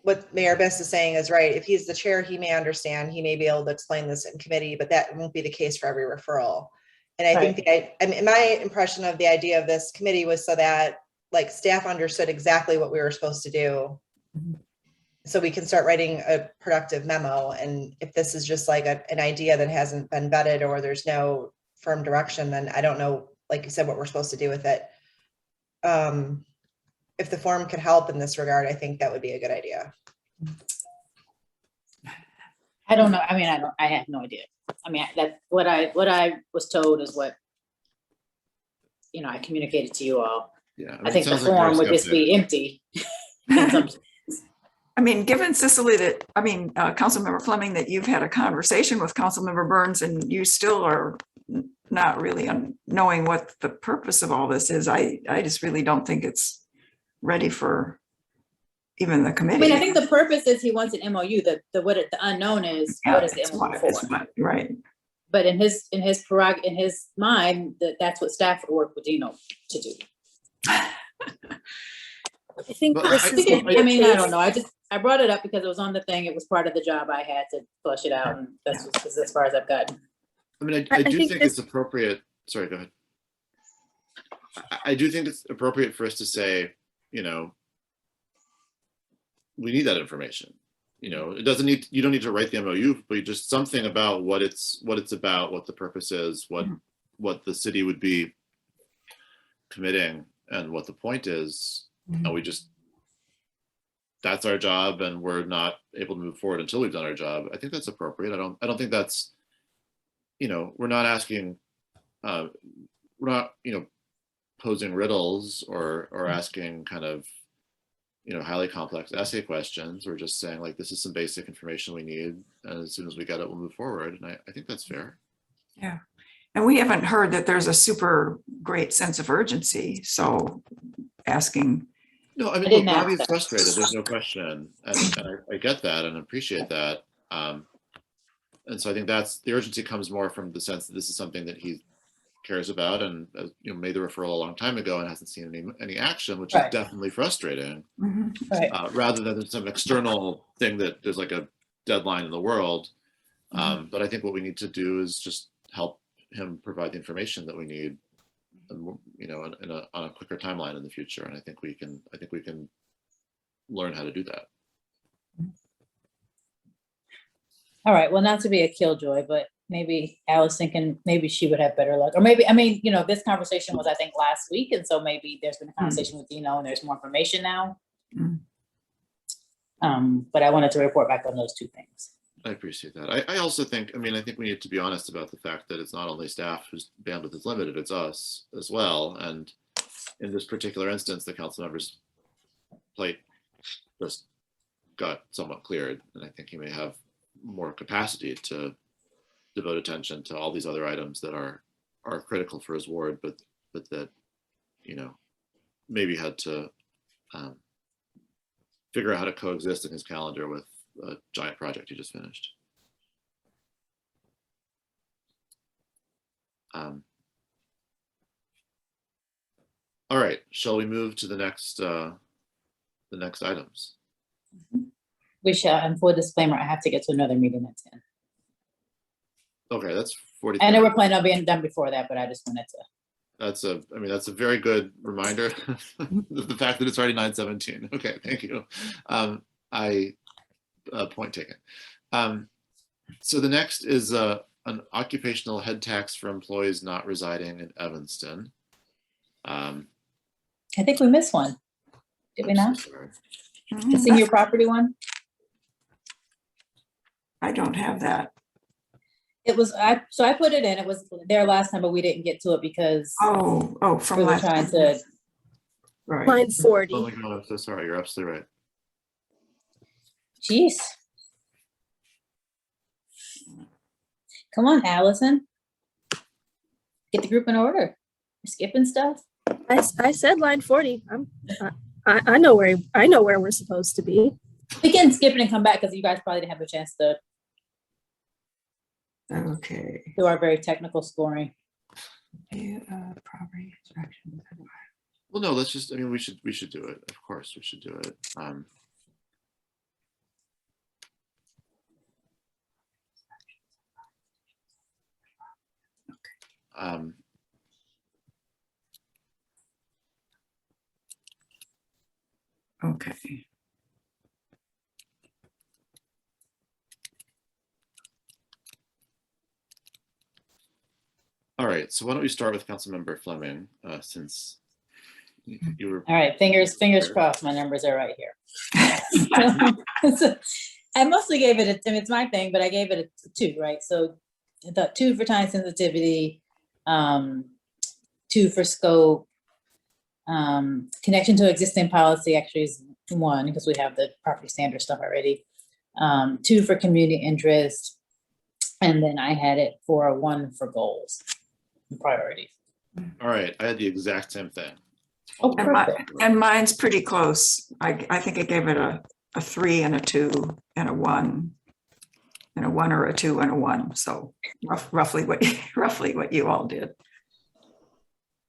what Mayor Best is saying is right. If he's the chair, he may understand, he may be able to explain this in committee, but that won't be the case for every referral. And I think I mean, my impression of the idea of this committee was so that like staff understood exactly what we were supposed to do. So we can start writing a productive memo. And if this is just like an idea that hasn't been vetted or there's no firm direction, then I don't know, like you said, what we're supposed to do with it. If the form could help in this regard, I think that would be a good idea. I don't know. I mean, I have no idea. I mean, that what I was told is what, you know, I communicated to you all. Yeah, I it think the sounds like you're form would just skeptic. be empty. in some- I mean, given Cicely that, I mean, Councilmember Fleming, that you've had a conversation with Councilmember Burns and you still are not really knowing what the purpose of all this is, I just really don't think it's ready for even the I committee. mean, I think the purpose is he wants an MOU. The unknown is what is the it's MOU what- for? it's what- Right. But in his mind, that's what staff would work with Dino to do. I think But this I- is gonna be I a mean, I case- don't know. I brought it up because it was on the thing. It was part of the job I had to flush it out, and that's just as far as I've gotten. I mean, I I do think think this- it's appropriate. Sorry, go ahead. I do think it's appropriate for us to say, you know, we need that information. You know, you don't need to write the MOU, but just something about what it's about, what the purpose is, what the city would be committing, and what the point is. And we just, that's our job, and we're not able to move forward until we've done our job. I think that's appropriate. I don't think that's, you know, we're not asking, we're not, you know, posing riddles or asking kind of, you know, highly complex essay questions. We're just saying like, this is some basic information we need, and as soon as we get it, we'll move forward. And I think that's fair. Yeah. And we haven't heard that there's a super great sense of urgency. So asking. No, I I mean, didn't look, ask Bobby is that. frustrated. There's no question, and I get that and appreciate that. And so I think that's the urgency comes more from the sense that this is something that he cares about, and you know, made the referral a long time ago and hasn't seen any action, which is Right. definitely frustrating. Right. Rather than some external thing that there's like a deadline in the world. But I think what we need to do is just help him provide the information that we need. you know, on a quicker timeline in the future. And I think we can learn how to do that. All right, well, not to be a killjoy, but maybe Allison can, maybe she would have better luck. Or maybe, I mean, you know, this conversation was, I think, last week. And so maybe there's been a conversation with Dino and there's more information now. But I wanted to report back on those two things. I appreciate that. I also think, I mean, I think we need to be honest about the fact that it's not only staff whose bandwidth is limited, it's us as well. And in this particular instance, the council member's plate just got somewhat cleared. And I think he may have more capacity to devote attention to all these other items that are critical for his ward, but that, you know, maybe had to figure out how to coexist in his calendar with a giant project he just finished. All right, shall we move to the next items? We shall, and for disclaimer, I have to get to another meeting at 10. Okay, that's 40. I know we're planning on being done before that, but I just wanted to. That's a very good reminder. The fact that it's already 9:17. Okay, thank you. Point taken. So the next is an occupational head tax for employees not residing in Evanston. I think we missed one. Did we I'm not? so sorry. The senior property one? I don't have that. It was, so I put it in, it was there last time, but we didn't get to it because Oh, we from were last. trying to, Right. Line 40. Oh my God, I'm so sorry. You're absolutely right. jeez. Come on, Allison. Get the group in order. You're skipping stuff. I said line 40. I know where we're supposed to be. We can skip it and come back because you guys probably didn't have a chance to Okay. do our very technical scoring. Property inspections. Well, no, let's just, I mean, we should do it. Of course, we should do it. Okay. All right, so why don't we start with Councilmember Fleming, since you were. All right, fingers crossed, my numbers are right here. So, I mostly gave it I mean, it's my thing, but I gave it a 2, right? So I thought 2 for time sensitivity, 2 for scope, connection to existing policy actually is 1 because we have the property standard stuff already. 2 for community interest, and then I had it for a 1 for goals and priorities. All right, I had the exact same thing. Oh, And, perfect. and mine's pretty close. I think I gave it a 3 and a 2 and a 1 and a 1 or a 2 and a 1. So roughly what you all did.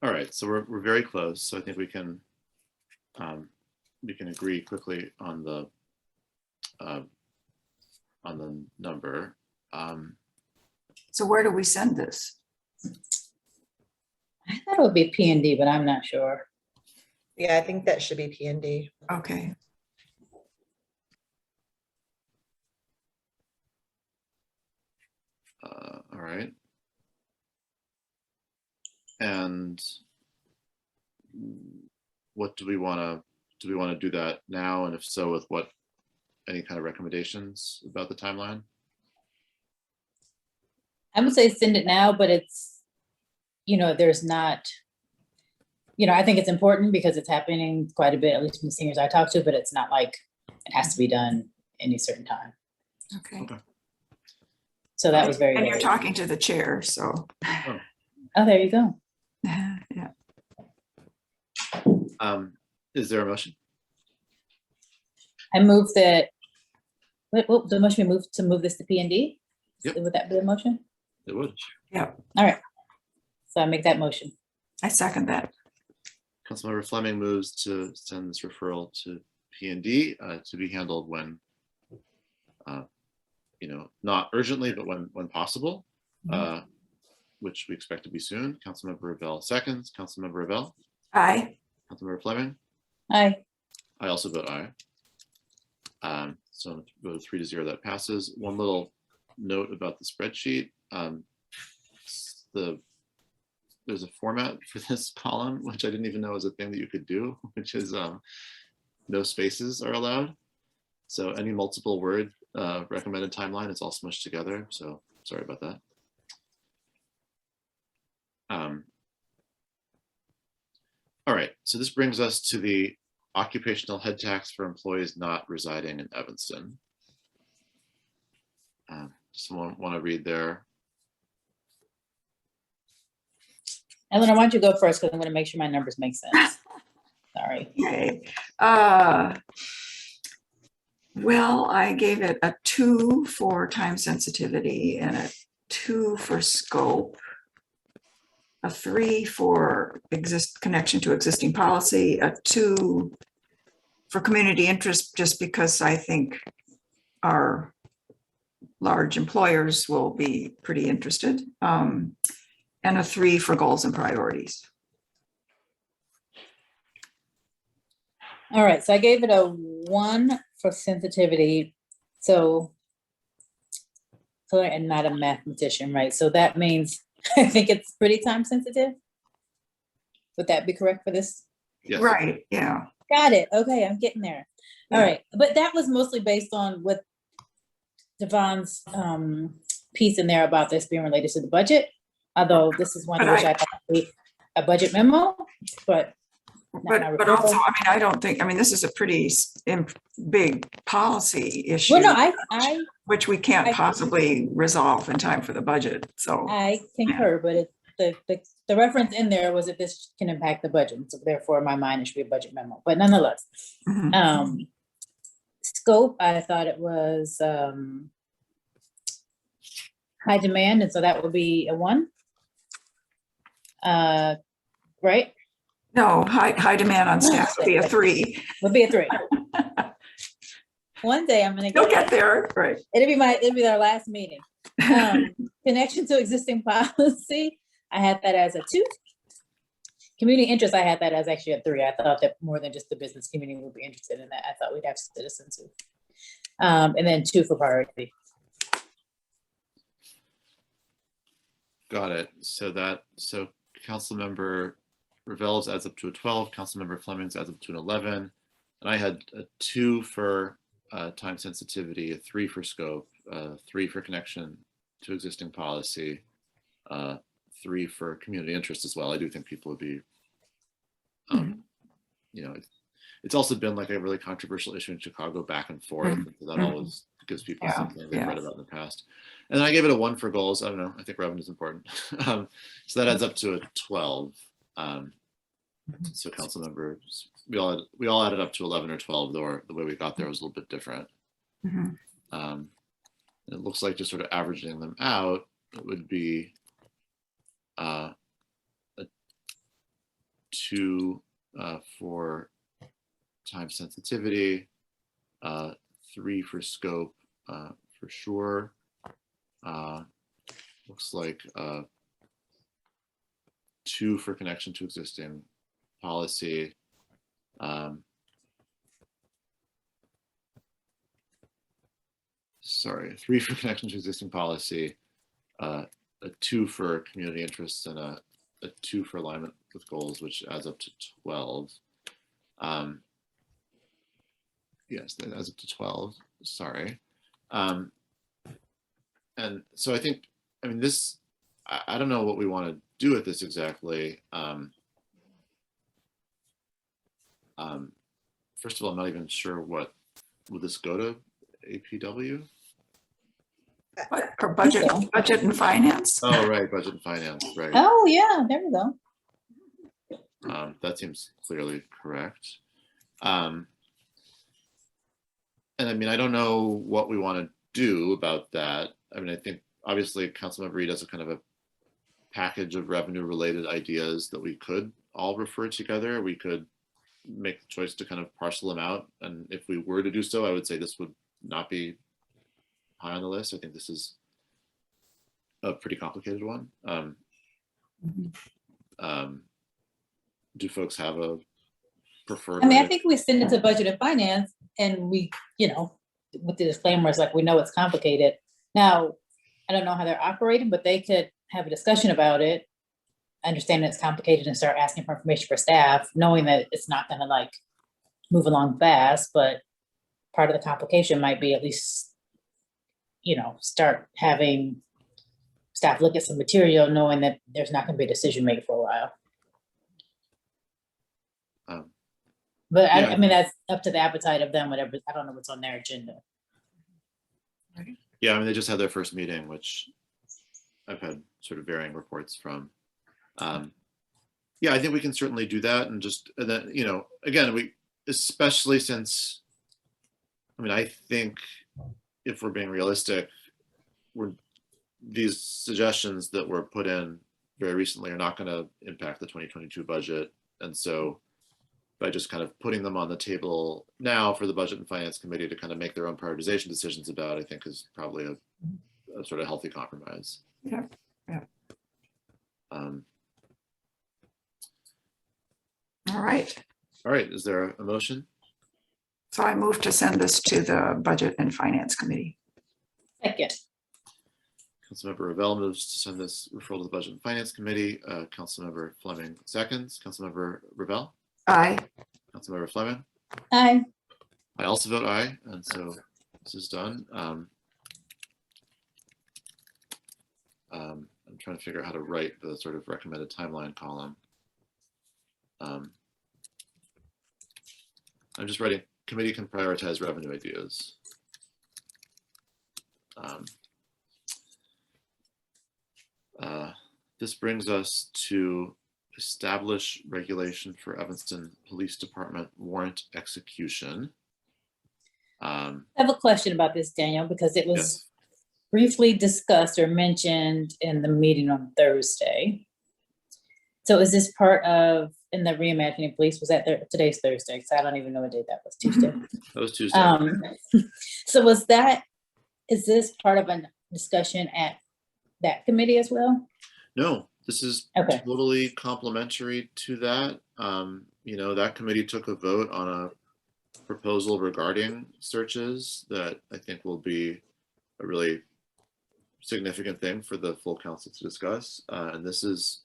All right, so we're very close. So I think we can agree quickly on the number. So where do we send this? I thought it would be P and D, but I'm not sure. Yeah, I think that should be P&D. Okay. All right. And what do we want to do that now? And if so, with what, any kind of recommendations about the timeline? I would say send it now, but it's, you know, there's not, you know, I think it's important because it's happening quite a bit, at least from the seniors I talk to, but it's not like it has to be done any certain time. Okay. So that was very And you're good. talking to the chair, so. Oh, there you go. Yeah. Is there a motion? I move that, what, the motion we moved to move this to P and D? Yep. Would that be a motion? It would. Yeah, All right. So I make that motion. I second that. Councilmember Fleming moves to send this referral to P&D to be handled when, you know, not urgently, but when possible. which we expect to be soon. Councilmember Revelle seconds. Councilmember Revelle, Aye. Councilmember Fleming. Aye. I also vote aye. So vote 3-0, that passes. One little note about the spreadsheet. There's a format for this column, which I didn't even know was a thing that you could do, which is no spaces are allowed. So any multiple word recommended timeline, it's all smushed together. So sorry about that. All right, so this brings us to the occupational head tax for employees not residing in Evanston. Someone want to read there? Eleanor, why don't you go first? Because I'm going to make sure my numbers make sense. Sorry. Okay. Well, I gave it a 2 for time sensitivity and a 2 for scope, a 3 for connection to existing policy, a 2 for community interest, just because I think our large employers will be pretty interested, and a 3 for goals and priorities. All right, so I gave it a 1 for sensitivity. So I'm not a mathematician, right? So that means I think it's pretty time sensitive. Would that be correct for this? Yes. Right, yeah. Got it. Okay, I'm getting there. All Yeah. right, but that was mostly based on what Devon's piece in there about this being related to the budget. Although this is one in But which I thought we- a budget memo, but But also, I mean, I don't think, I mean, this is a pretty big policy issue. well, no, I which we can't I- possibly resolve in time for the budget, so. concur, but the reference in there was that this can impact the budget, so therefore in my mind it should be a budget memo, but nonetheless. Mhm. Scope, I thought it was high demand, and so that would be a 1. Right? No, high demand on staff would be a 3. Would be a 3. One day I'm gonna You'll get there, right. it'll be our last meeting. Connection to existing policy, I had that as a 2. Community interest, I had that as actually a 3. I thought that more than just the business community would be interested in that. I thought we'd have citizens too. And then 2 for priority. Got it. So Councilmember Revelle's adds up to a 12, Councilmember Fleming's adds up to an 11, and I had a 2 for time sensitivity, a 3 for scope, 3 for connection to existing policy, 3 for community interest as well. I do think people would be, you know, it's also been like a really controversial issue in Chicago back and forth. And so that always gives people something they've read about in the past. And then I gave it a 1 for goals. I don't know. I think revenue is important. So that adds up to a 12. So council members, we all added up to 11 or 12, though the way we got there was a little bit different. It looks like just sort of averaging them out, it would be a 2 for time sensitivity, 3 for scope for sure. Looks like 2 for connection to existing policy. Sorry, 3 for connection to existing policy, a 2 for community interests, and a 2 for alignment with goals, which adds up to 12. Yes, that adds up to 12. Sorry. And so I think, I mean, this, I don't know what we want to do with this exactly. First of all, I'm not even sure will this go to APW? Or budget and finance. Oh, right, budget and finance, right. Oh, yeah, there we go. That seems clearly correct. And I mean, I don't know what we want to do about that. I mean, I think obviously Councilmember Reed has a kind of a package of revenue related ideas that we could all refer together. We could make the choice to kind of parcel them out. And if we were to do so, I would say this would not be high on the list. I think this is a pretty complicated one. Do folks have a preferred? I mean, I way? think we send it to Budget and Finance and we, with the disclaimers, like, we know it's complicated. Now, I don't know how they're operating, but they could have a discussion about it, understand it's complicated and start asking for information for staff, knowing that it's not gonna like move along fast, but part of the complication might be at least, start having staff look at some material, knowing that there's not gonna be a decision made for a while. But Yeah. I mean, that's up to the appetite of them, whatever, I don't know what's on their agenda. Yeah, I mean, they just had their first meeting, which I've had sort of varying reports from. Yeah, I think we can certainly do that, and just then, again, especially since, I mean, I think if we're being realistic, these suggestions that were put in very recently are not going to impact the 2022 budget, and so by just kind of putting them on the table now for the Budget and Finance Committee to kind of make their own prioritization decisions about, I think is probably a sort of healthy compromise. Yeah. All right. right, is there a motion? So I move to send this to the Budget and Finance Committee. Second, Councilmember Revelle moves to send this referral to the Budget and Finance Committee. Councilmember Fleming seconds. Councilmember Revelle? Aye. Councilmember Fleming? aye. I also vote aye, and so this is done. I'm trying to figure out how to write the sort of recommended timeline column. I'm just writing, committee can prioritize revenue ideas. This brings us to establish regulation for Evanston Police Department warrant execution. I have a question about this, Daniel, because it was Yes. briefly discussed or mentioned in the meeting on Thursday. So is this part of, in the reimagining police, was that there, today's Thursday, because I don't even know what day that was, Tuesday. That was Tuesday. So is this part of a discussion at that committee as well? No, this is Okay. totally complementary to that. That committee took a vote on a proposal regarding searches that I think will be a really significant thing for the full council to discuss. And this is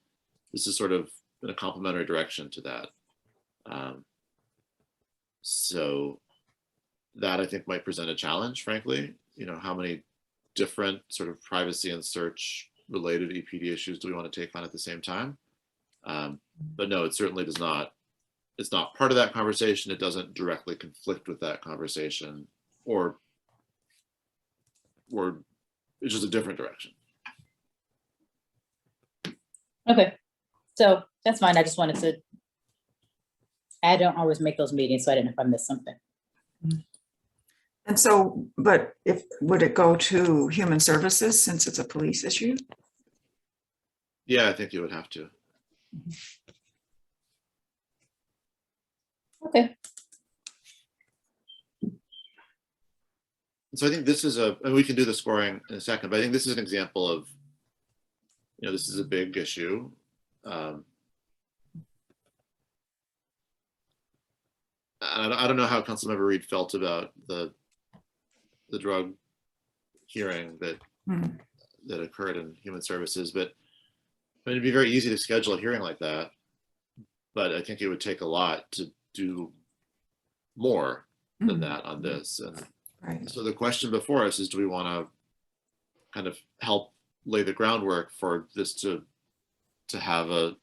sort of in a complementary direction to that. So that I think might present a challenge, frankly. How many different sort of privacy and search related EPD issues do we want to take on at the same time? But no, it certainly does not. It's not part of that conversation. It doesn't directly conflict with that conversation, or it's just a different direction. Okay, so that's fine. I just wanted to, I don't always make those meetings, so I didn't know if I missed something. And so, but would it go to Human Services since it's a police issue? Yeah, I think you would have to. Okay, So I think this is and we can do the scoring in a second, but I think this is an example of, this is a big issue. I don't know how Councilmember Reed felt about the drug hearing that occurred in Human Services, but it'd be very easy to schedule a hearing like that. But I think it would take a lot to do more than that on this. And Right. so the question before us is, do we want to kind of help lay the groundwork for this to have the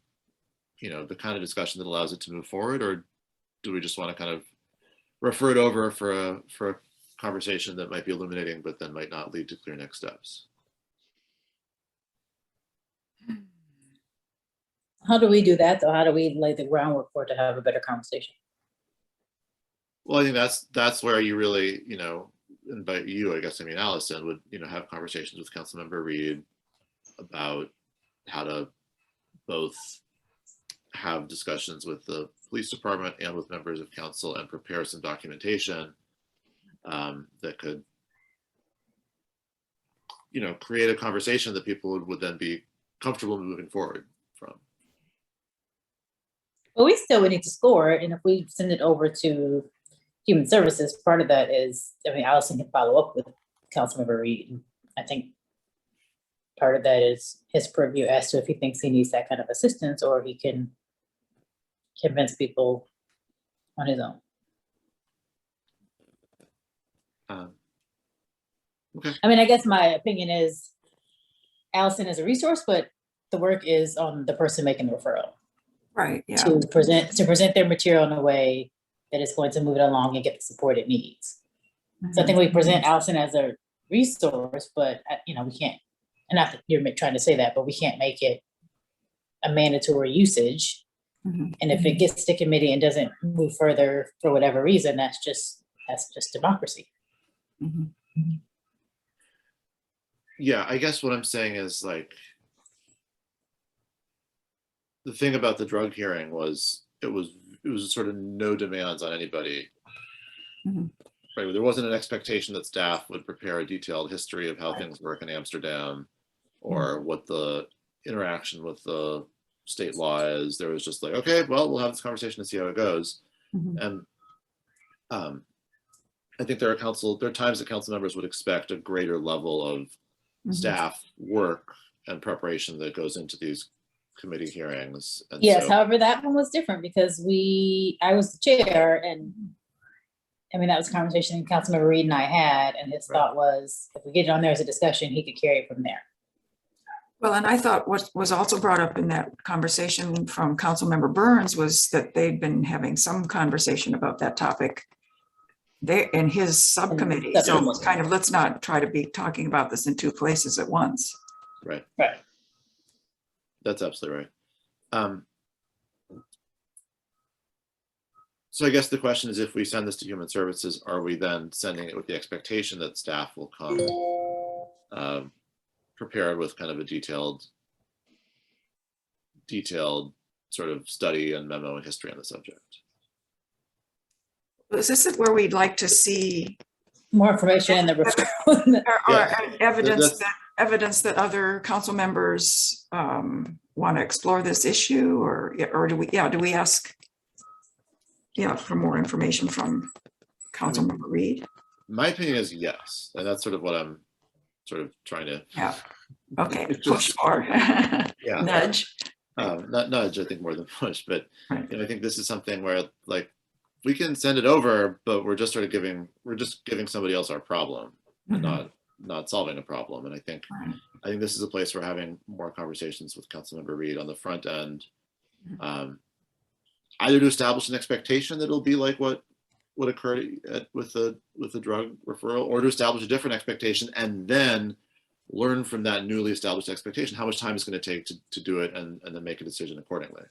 kind of discussion that allows it to move forward, or do we just want to kind of refer it over for a conversation that might be illuminating, but then might not lead to clear next steps? how do we do that though? How do we lay the groundwork for it to have a better conversation? Well, I think that's where you really, invite you, I guess, Allison would, have conversations with Councilmember Reed about how to both have discussions with the police department and with members of council and prepare some documentation that could, create a conversation that people would then be comfortable moving forward. from. But we still would need to score it, and if we send it over to Human Services, part of that is, I mean, Allison can follow up with Councilmember Reed. I think part of that is his purview as to if he thinks he needs that kind of assistance, or he can convince people on his own. Okay. I mean, I guess my opinion is Allison is a resource, but the work is on the person making the referral Right, yeah. to present their material in a way that is going to move it along and get the support it needs. So I think we present Allison as a resource, but you know, we can't, and not that you're trying to say that, but we can't make it a mandatory usage. Mhm. And if it gets to committee and doesn't move further for whatever reason, that's just democracy. Mhm. Yeah, I guess what I'm saying is, like, the thing about the drug hearing was it was sort of no demands on anybody. Mhm. Right, there wasn't an expectation that staff would prepare a detailed history of how things work in Amsterdam, or what the interaction with the state law is. There was just like, okay, well, we'll have this conversation and see how it goes. Mhm. And I think there are times that council members would expect a greater level of Mhm. staff work and preparation that goes into these committee hearings. And Yes, so, however, that one was different because I was the chair, and I mean, that was a conversation Councilmember Reed and I had, and his thought was, if we get it on there as a discussion, he could carry it from there. Well, and I thought what was also brought up in that conversation from Councilmember Burns was that they'd been having some conversation about that topic there in his subcommittee. So it was kind of, let's not try to be talking about this in two places at once. right, Right. that's absolutely right. So I guess the question is, if we send this to Human Services, are we then sending it with the expectation that staff will come prepared with kind of a detailed sort of study and memo and history on the subject? Is this where we'd like to see More information in the referral. or evidence that other council members want to explore this issue, or do we ask for more information from Councilmember Reed? My opinion is yes, and that's sort of what I'm sort of trying to Okay, push for nudge. Not nudge, I think more than push, but Right. I think this is something where, like, we can send it over, but we're just giving somebody else our problem and not solving a problem. And I think this is a place where having more conversations with Councilmember Reed on the front end, either to establish an expectation that it'll be like what occurred with the drug referral, or to establish a different expectation and then learn from that newly established expectation how much time it's going to take to do it, and then make a decision accordingly.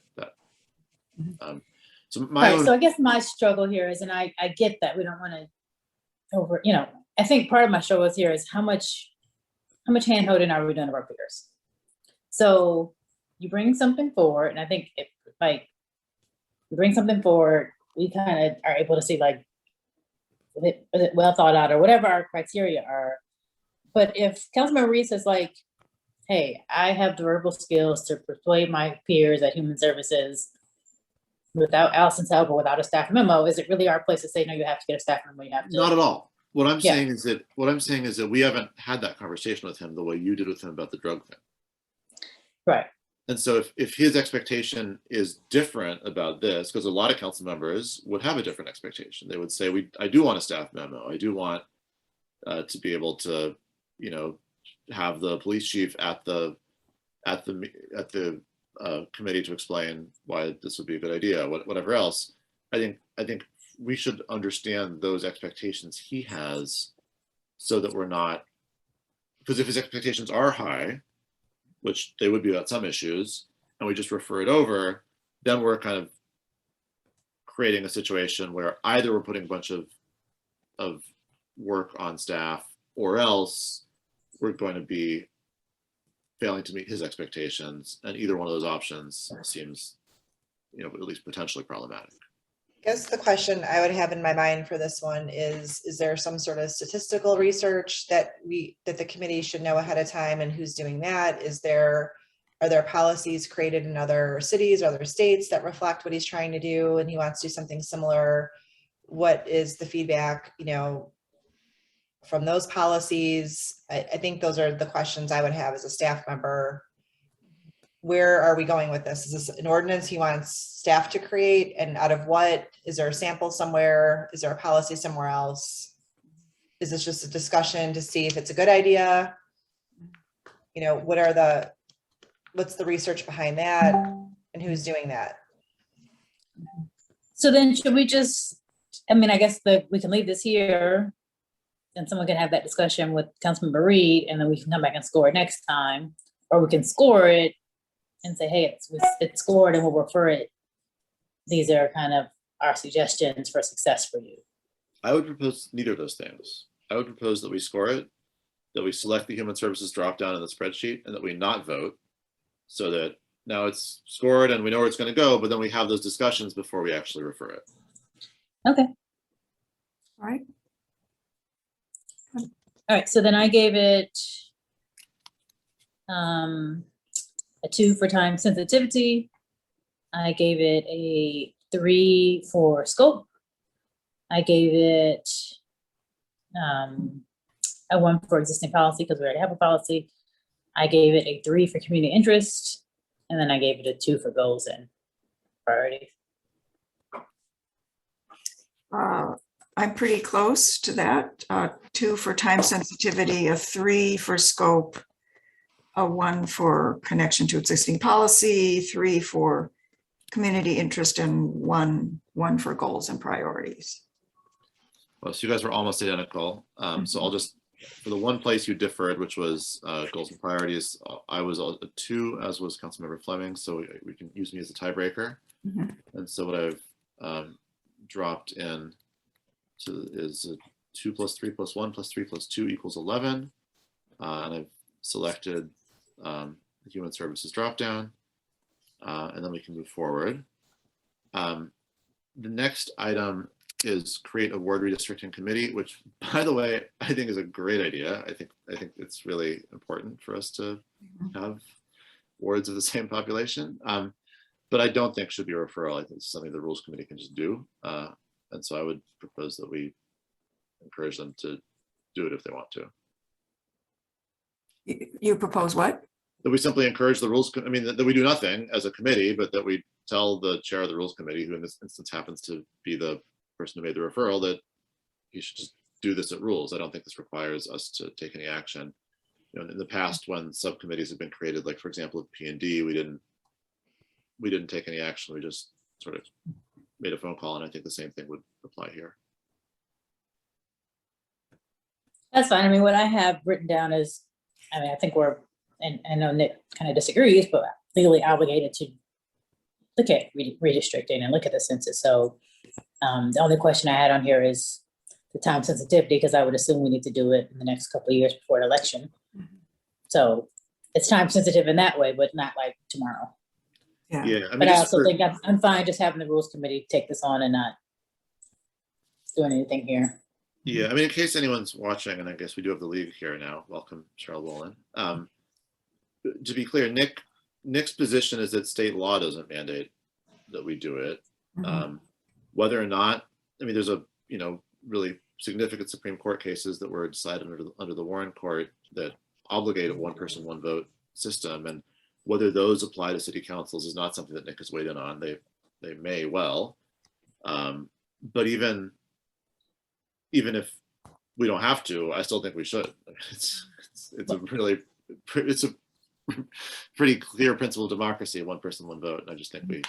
So I guess my struggle here is, and I get that we don't want to I think part of my struggle here is how much hand-holding are we doing of our peers? So you bring something forward, and I think if you bring something forward, we kind of are able to see, like, is it well thought out or whatever our criteria are. But if Councilmember Reed says, like, hey, I have the verbal skills to persuade my peers at Human Services without Allison's help or without a staff memo, is it really our place to say, no, you have to get a staff memo? You have to. Not at all. What I'm saying is that we haven't had that conversation with him the way you did with him about the drug thing. Right. And so if his expectation is different about this, because a lot of council members would have a different expectation. They would say, I do want a staff memo. I do want to be able to, have the police chief at the committee to explain why this would be a good idea, whatever else. I think we should understand those expectations he has, so that we're not, because if his expectations are high, which they would be about some issues, and we just refer it over, then we're kind of creating a situation where either we're putting a bunch of work on staff, or else we're going to be failing to meet his expectations. And either one of those options seems, at least potentially problematic. I guess the question I would have in my mind for this one is there some sort of statistical research that the committee should know ahead of time, and who's doing that? Is there are there policies created in other cities or other states that reflect what he's trying to do and he wants to do something similar? What is the feedback, you know, from those policies? I think those are the questions I would have as a staff member. Where are we going with this? Is this an ordinance he wants staff to create? And out of what? Is there a sample somewhere? Is there a policy somewhere else? Is this just a discussion to see if it's a good idea? You know, what's the research behind that and who's doing that? So then should we just, I mean, I guess we can leave this here and someone can have that discussion with Councilmember Reed and then we can come back and score it next time. Or we can score it and say, hey, it's scored and we'll refer it. These are kind of our suggestions for success for you. I would propose neither of those things. I would propose that we score it, that we select the human services dropdown in the spreadsheet, and that we not vote, so that now it's scored and we know where it's going to go, but then we have those discussions before we actually refer it. Okay. All right. All right. So then I gave it a 2 for time sensitivity. I gave it a 3 for scope. I gave it a 1 for existing policy because we already have a policy. I gave it a 3 for community interest, and then I gave it a 2 for goals and priorities. I'm pretty close to that. 2 for time sensitivity, a 3 for scope, a 1 for connection to existing policy, 3 for community interest, and one for goals and priorities. Well, so you guys were almost identical. So I'll just, for the one place you differed, which was goals and priorities, I was a 2, as was Councilmember Fleming, so we can use me as a tiebreaker. And so what I've dropped in is a 2 + 3 + 1 + 3 + 2 = 11. And I've selected the human services dropdown, and then we can move forward. The next item is create a ward redistricting committee, which, by the way, I think is a great idea. I think it's really important for us to have wards of the same population, but I don't think should be a referral. I think it's something the rules committee can just do, and so I would propose that we encourage them to do it if they want to. You propose what? That we simply encourage the rules, I mean, that we do nothing as a committee, but that we tell the chair of the rules committee, who in this instance happens to be the person who made the referral, that he should just do this at rules. I don't think this requires us to take any action. You know, in the past, when subcommittees have been created, like for example, with P&D, we didn't take any action. We just sort of made a phone call, and I think the same thing would apply here. That's fine. I mean, what I have written down is, I mean, I think we're, and I know Nick kind of disagrees, but legally obligated to look at redistricting and look at the census. So the only question I had on here is the time sensitivity, because I would assume we need to do it in the next couple of years before an election. So it's time sensitive in that way, but not like tomorrow. Yeah, I mean, but I also think I'm fine just having the rules committee take this on and not doing anything here. Yeah, I mean, in case anyone's watching, and I guess we do have the league here now. Welcome, Cheryl Wolin. To be clear, Nick's position is that state law doesn't mandate that we do it. Whether or not, I mean, there's a, you know, really significant Supreme Court cases that were decided under the Warrant Court that obligate a 1 person, 1 vote system, and whether those apply to city councils is not something that Nick has weighed in on. They may well, but even if we don't have to, I still think we should. It's a pretty clear principle of democracy, 1 person, 1 vote. And I just think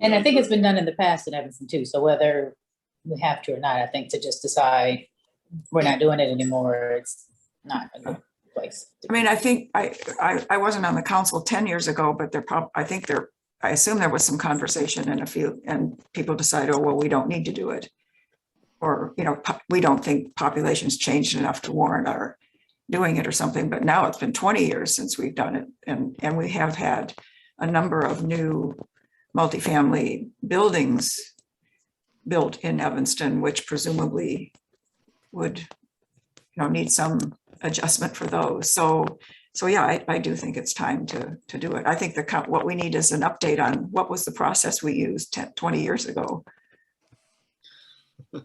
and I think it's been done in the past in Evanston too. So whether we have to or not, I think to just decide we're not doing it anymore, it's not a good place. I mean, I think I wasn't on the council 10 years ago, but I assume there was some conversation and people decided, oh, well, we don't need to do it. Or, you know, we don't think population's changed enough to warrant our doing it or something, but now it's been 20 years since we've done it. And we have had a number of new multifamily buildings built in Evanston, which presumably would, you know, need some adjustment for those. So So yeah, I do think it's time to do it. I think what we need is an update on what was the process we used 10, 20 years ago. I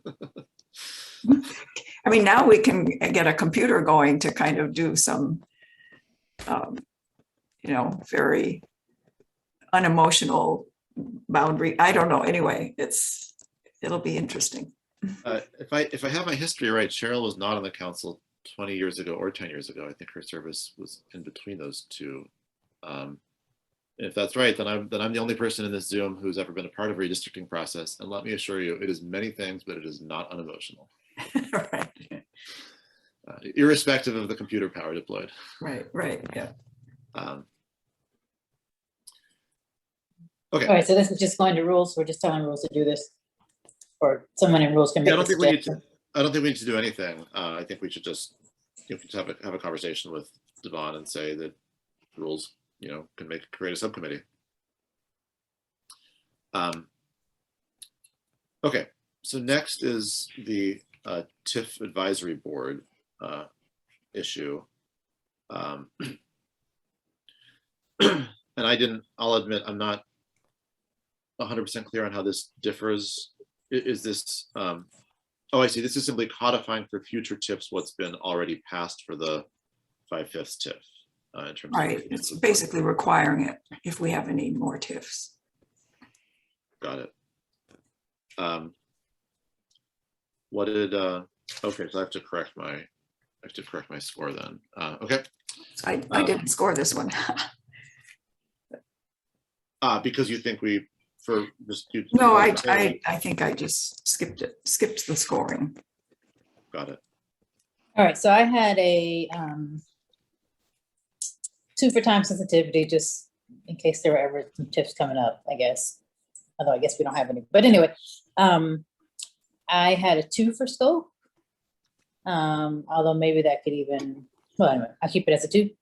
mean, now we can get a computer going to kind of do some, very unemotional boundary. I don't know. Anyway, it'll be interesting. If I have my history right, Cheryl was not on the council 20 years ago or 10 years ago. I think her service was in between those two. If that's right, then I'm the only person in this Zoom who's ever been a part of a redistricting process. And let me assure you, it is many things, but it is not unemotional. Right. Irrespective of the computer power deployed. Right. Yeah. Okay. All right, so this is just going to rules. We're just telling rules to do this. Or someone in rules can make I don't a think we need to. suggestion. I don't think we need to do anything. I think we should just have a conversation with Devon and say that rules, can create a subcommittee. Okay, so next is the Tiff advisory board issue. And I'll admit, I'm not 100% clear on how this differs. Is this, oh, I see. This is simply codifying for future TIFs what's been already passed for the 5/5 TIF. In terms Right. of It's basically requiring it if we have any more TIFs. Got it. What did, okay, so I have to correct my score then. Okay. I didn't score this one. Because you think No, I think I just skipped the scoring. Got it. All right, so I had a 2 for time sensitivity, just in case there were ever some tips coming up, I guess. Although I guess we don't have any, but anyway, I had a 2 for scope. Although maybe that could even, well, anyway, I'll keep it as a 2.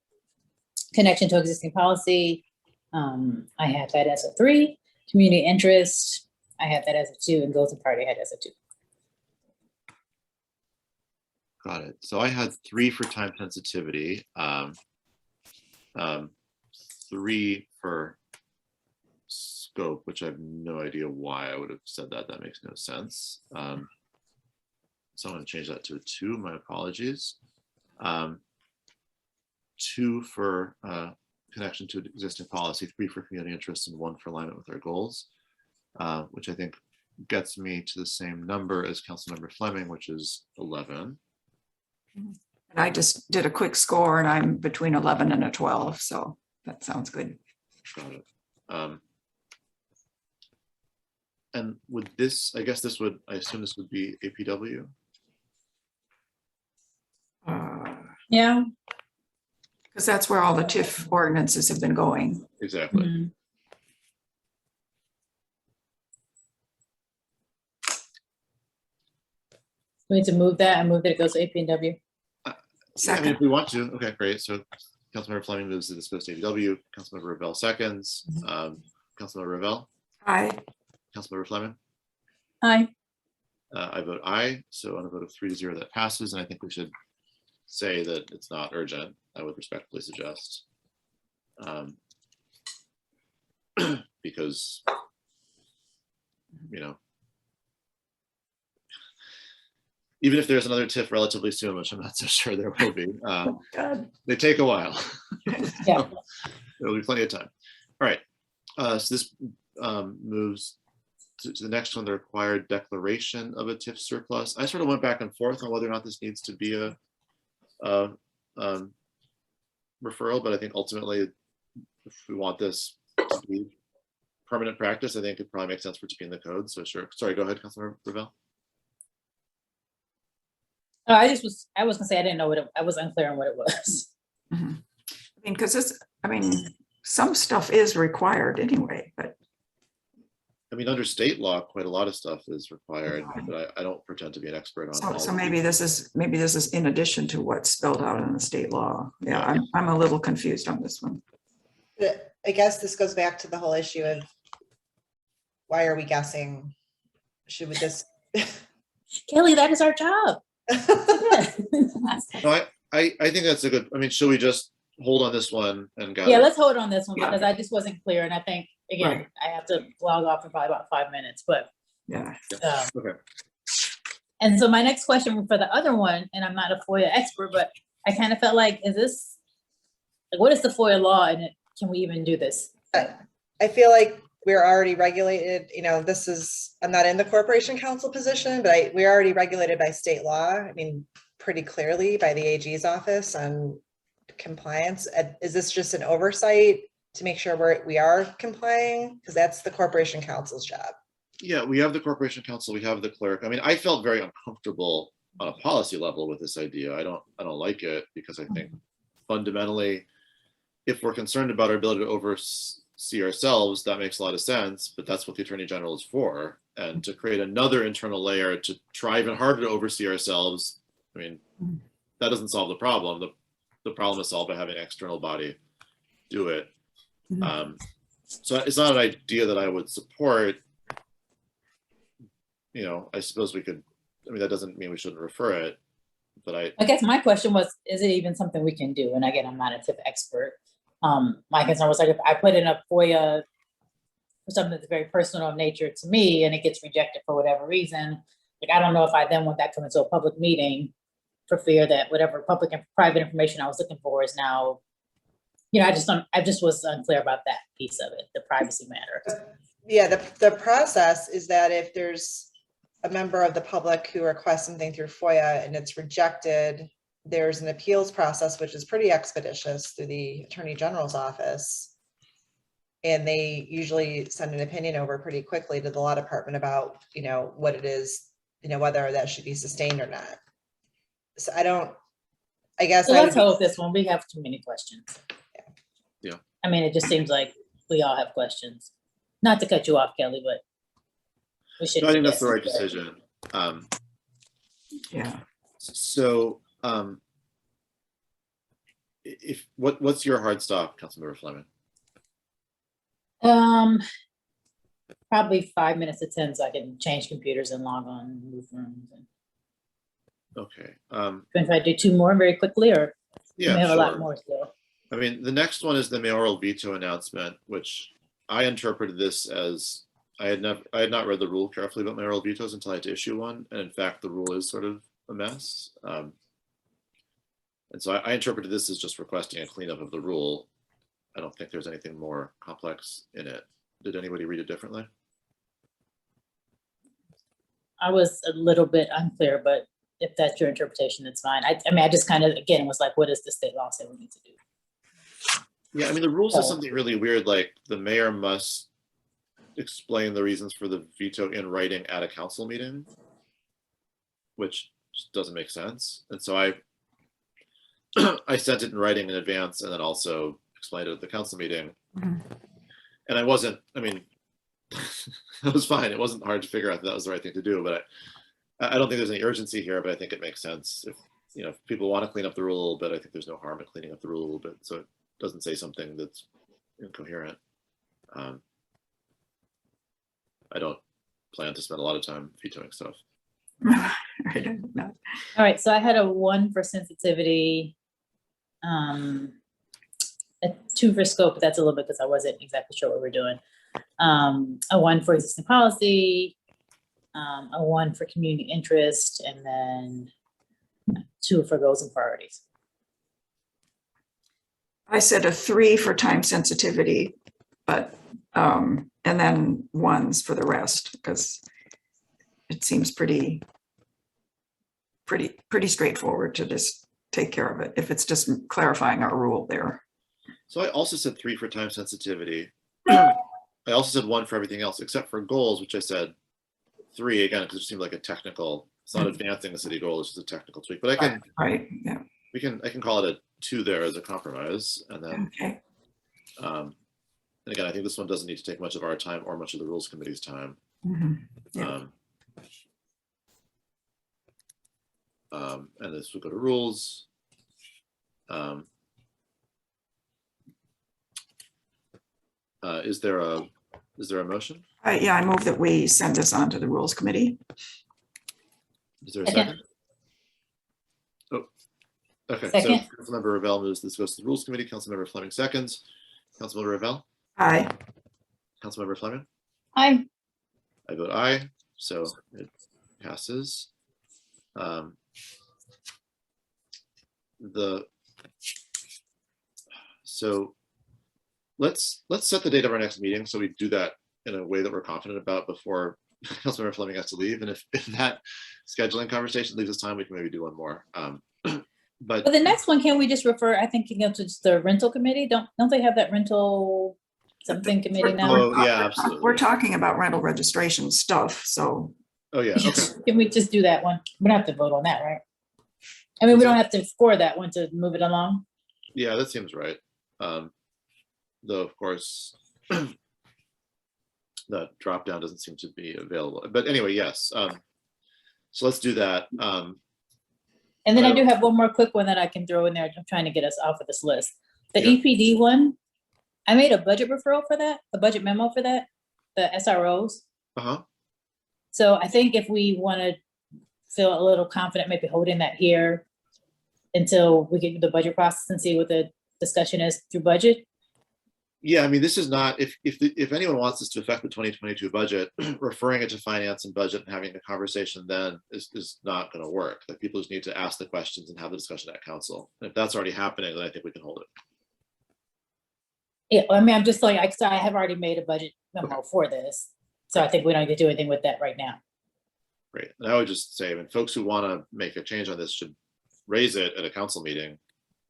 Connection to existing policy, I had that as a 3. Community interest, I had that as a 2, and goals and party I had as a 2. Got it. So I had 3 for time sensitivity, 3 for scope, which I have no idea why I would have said that. That makes no sense. So I'm going to change that to a 2. My apologies. 2 for connection to existing policy, 3 for community interest, and 1 for alignment with our goals, which I think gets me to the same number as Councilmember Fleming, which is 11. And I just did a quick score and I'm between 11 and a 12. So that sounds good. Got it. And would this, I assume this would be APW? Yeah. Because that's where all the TIF ordinances have been going. Exactly. Mhm. We need to move that and move that it goes to AP&W. Yeah, I mean, Second, if we want to, okay, great. So Councilmember Fleming moves that this goes to APW. Councilmember Ravel seconds. Councilmember Ravel, aye. Councilmember Fleming. Aye. I vote aye. So on a vote of 3-0, that passes. And I think we should say that it's not urgent. I would respectfully suggest. Because, even if there's another TIF relatively soon, which I'm not so sure there will be, God. they take a while. Yeah. There'll be plenty of time. All right. So this moves to the next one, the required declaration of a TIF surplus. I sort of went back and forth on whether or not this needs to be a referral, but I think ultimately, if we want this to be permanent practice, I think it probably makes sense for it to be in the code. So sure. Sorry, go ahead, Councilmember Ravel. Oh, I was gonna say, I didn't know what I was unclear on what it was. Mhm. I mean, because some stuff is required anyway, but I mean, under state law, quite a lot of stuff is required, but I don't pretend to be an expert on all. so maybe this is in addition to what's spelled out in the state law. Yeah, I'm a little confused on this one. But I guess this goes back to the whole issue of why are we guessing? Should we just? Kelly, that is our job. No, I think that's a good, I mean, should we just hold on this one and Yeah, let's hold on this one Yeah. because I just wasn't clear. And I think, again, Right. I have to log off in probably about 5 minutes, but. Yeah. Okay. And so my next question for the other one, and I'm not a FOIA expert, but I kind of felt like, is this, like, what is the FOIA law and can we even do this? I feel like we're already regulated, you know, this is, I'm not in the corporation counsel position, but we're already regulated by state law. I mean, pretty clearly by the AG's office on compliance. Is this just an oversight to make sure we are complying? Because that's the corporation counsel's job. Yeah, we have the corporation counsel, we have the clerk. I mean, I felt very uncomfortable on a policy level with this idea. I don't like it because I think fundamentally, if we're concerned about our ability to oversee ourselves, that makes a lot of sense, but that's what the Attorney General is for. And to create another internal layer to try even harder to oversee ourselves, I mean, that doesn't solve the problem. The problem is solved by having an external body do it. So it's not an idea that I would support. You know, I suppose we could, I mean, that doesn't mean we shouldn't refer it, but I guess my question was, is it even something we can do? And again, I'm not a Tiff expert. My concern was like, if I put in a FOIA for something that's very personal in nature to me and it gets rejected for whatever reason, like, I don't know if I then want that coming to a public meeting for fear that whatever public and private information I was looking for is now, you know, I just was unclear about that piece of it, the privacy matter. Yeah, the process is that if there's a member of the public who requests something through FOIA and it's rejected, there's an appeals process, which is pretty expeditious through the Attorney General's office. And they usually send an opinion over pretty quickly to the law department about, you know, what it is, you know, whether that should be sustained or not. So I guess. So let's hope this one, we have too many questions. Yeah. I mean, it just seems like we all have questions. Not to cut you off, Kelly, but we should. No, I think that's the right decision. Yeah. So what's your hard stop, Councilmember Fleming? Probably 5 minutes to 10, so I can change computers and log on and move rooms. Okay. If I do 2 more very quickly, or Yeah, we have sure. a lot more still. I mean, the next one is the mayoral veto announcement, which I interpreted this as I had not read the rule carefully about mayoral vetoes until I had to issue one, and in fact, the rule is sort of a mess. And so I interpreted this as just requesting a cleanup of the rule. I don't think there's anything more complex in it. Did anybody read it differently? I was a little bit unclear, but if that's your interpretation, it's fine. I mean, I just kind of, again, was like, what does the state law say we need to do? Yeah, I mean, the rule says something really weird, like the mayor must explain the reasons for the veto in writing at a council meeting, which just doesn't make sense. And so I sent it in writing in advance and then also explained it at the council meeting. And I mean, it was fine. It wasn't hard to figure out that was the right thing to do, but I don't think there's any urgency here, but I think it makes sense. If, you know, if people want to clean up the rule a little bit, I think there's no harm in cleaning up the rule a little bit. So it doesn't say something that's incoherent. I don't plan to spend a lot of time vetoing stuff. I don't know. All right, so I had a 1 for sensitivity, a 2 for scope, but that's a little bit because I wasn't exactly sure what we're doing. A 1 for existing policy, a 1 for community interest, and then 2 for goals and priorities. I said a 3 for time sensitivity, but, and then 1s for the rest, because it seems pretty straightforward to just take care of it if it's just clarifying our rule there. So I also said 3 for time sensitivity. I also said 1 for everything else except for goals, which I said 3 again, because it seemed like a technical, it's not advancing the city goal, it's just a technical tweak, but I can, Right, yeah, I can call it a 2 there as a compromise. And then, okay. and again, I think this one doesn't need to take much of our time or much of the rules committee's time. Yeah. And this would go to rules. Is there a motion? Yeah, I move that we send this on to the Rules Committee. Is there a Second. second? Oh, Okay, Second. so Councilmember Ravel moves this goes to the Rules Committee. Councilmember Fleming seconds. Councilmember Ravel, Aye. Councilmember Fleming. Aye. I vote aye, so it passes. So let's set the date of our next meeting, so we do that in a way that we're confident about before Councilmember Fleming has to leave. And if that scheduling conversation leaves us time, we can maybe do one more. But Well, the next one, can we just refer, I think, to just the rental committee? Don't they have that rental something committee now? oh yeah, absolutely. We're talking about rental registration stuff, so Oh yeah, okay. Can we just do that one? We don't have to vote on that, right? I mean, we don't have to score that one to move it along. Yeah, that seems right. Though of course, the drop down doesn't seem to be available. But anyway, yes. So let's do that. And then I do have one more quick one that I can throw in there. I'm trying to get us off of this list. The Yeah. EPD one, I made a budget referral for that, a budget memo for that, the SROs. Uh-huh. So I think if we want to feel a little confident, maybe holding that here until we get the budget process and see what the discussion is through budget. Yeah, I mean, this is not, if anyone wants this to affect the 2022 budget, referring it to finance and budget and having a conversation then is not going to work. Like, people just need to ask the questions and have the discussion at council. And if that's already happening, then I think we can hold it. Yeah, I mean, I'm just like, I have already made a budget memo for this. So I think we don't need to do anything with that right now. Great. And I would just say, I mean, folks who want to make a change on this should raise it at a council meeting.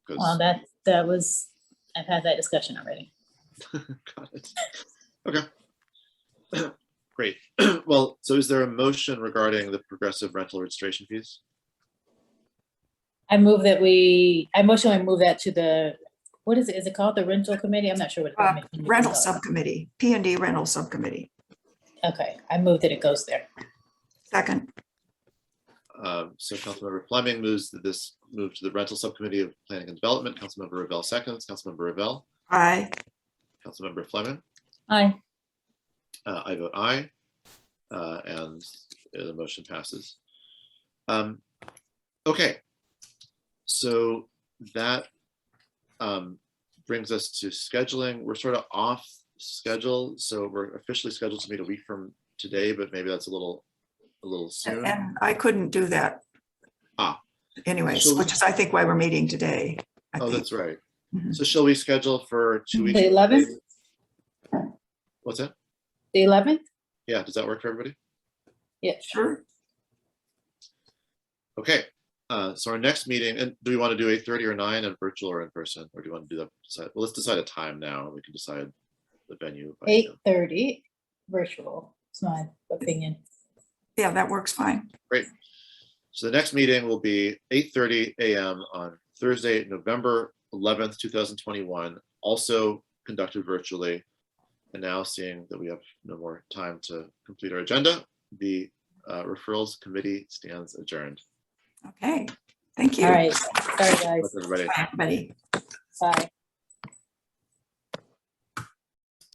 Well, Because that was, I've had that discussion already. got it. Okay. Great. Well, so is there a motion regarding the progressive rental registration fees? I move that I motion move that to the, what is it? Is it called the rental committee? I'm not sure what. rental subcommittee, P&D rental subcommittee. Okay, I move that it goes there. Second. So Councilmember Fleming moves that this move to the rental subcommittee of planning and development. Councilmember Ravel seconds. Councilmember Ravel, Aye. Councilmember Fleming. Aye. I vote aye, and the motion passes. Okay, so that brings us to scheduling. We're sort of off schedule, so we're officially scheduled to meet a week from today, but maybe that's a little soon. And I couldn't do that. Anyways, So we- which is, I think, why we're meeting today. I Oh, think. that's right. Mhm. So shall we schedule for 2 weeks? The 11th? What's that? The 11th? Yeah, does that work for everybody? Yeah. Sure. Okay, so our next meeting, and do we want to do 8:30 or 9 and virtual or in person? Or do you want to do that? Well, let's decide a time now. We can decide the venue. by email. 8:30 virtual. It's my opinion. Yeah, that works fine. So the next meeting will be 8:30 a.m. on Thursday, November 11th, 2021, also conducted virtually. And now, seeing that we have no more time to complete our agenda, the referrals committee stands adjourned. Okay, thank you. All right. Sorry, guys. Everybody. Bye, everybody. Bye.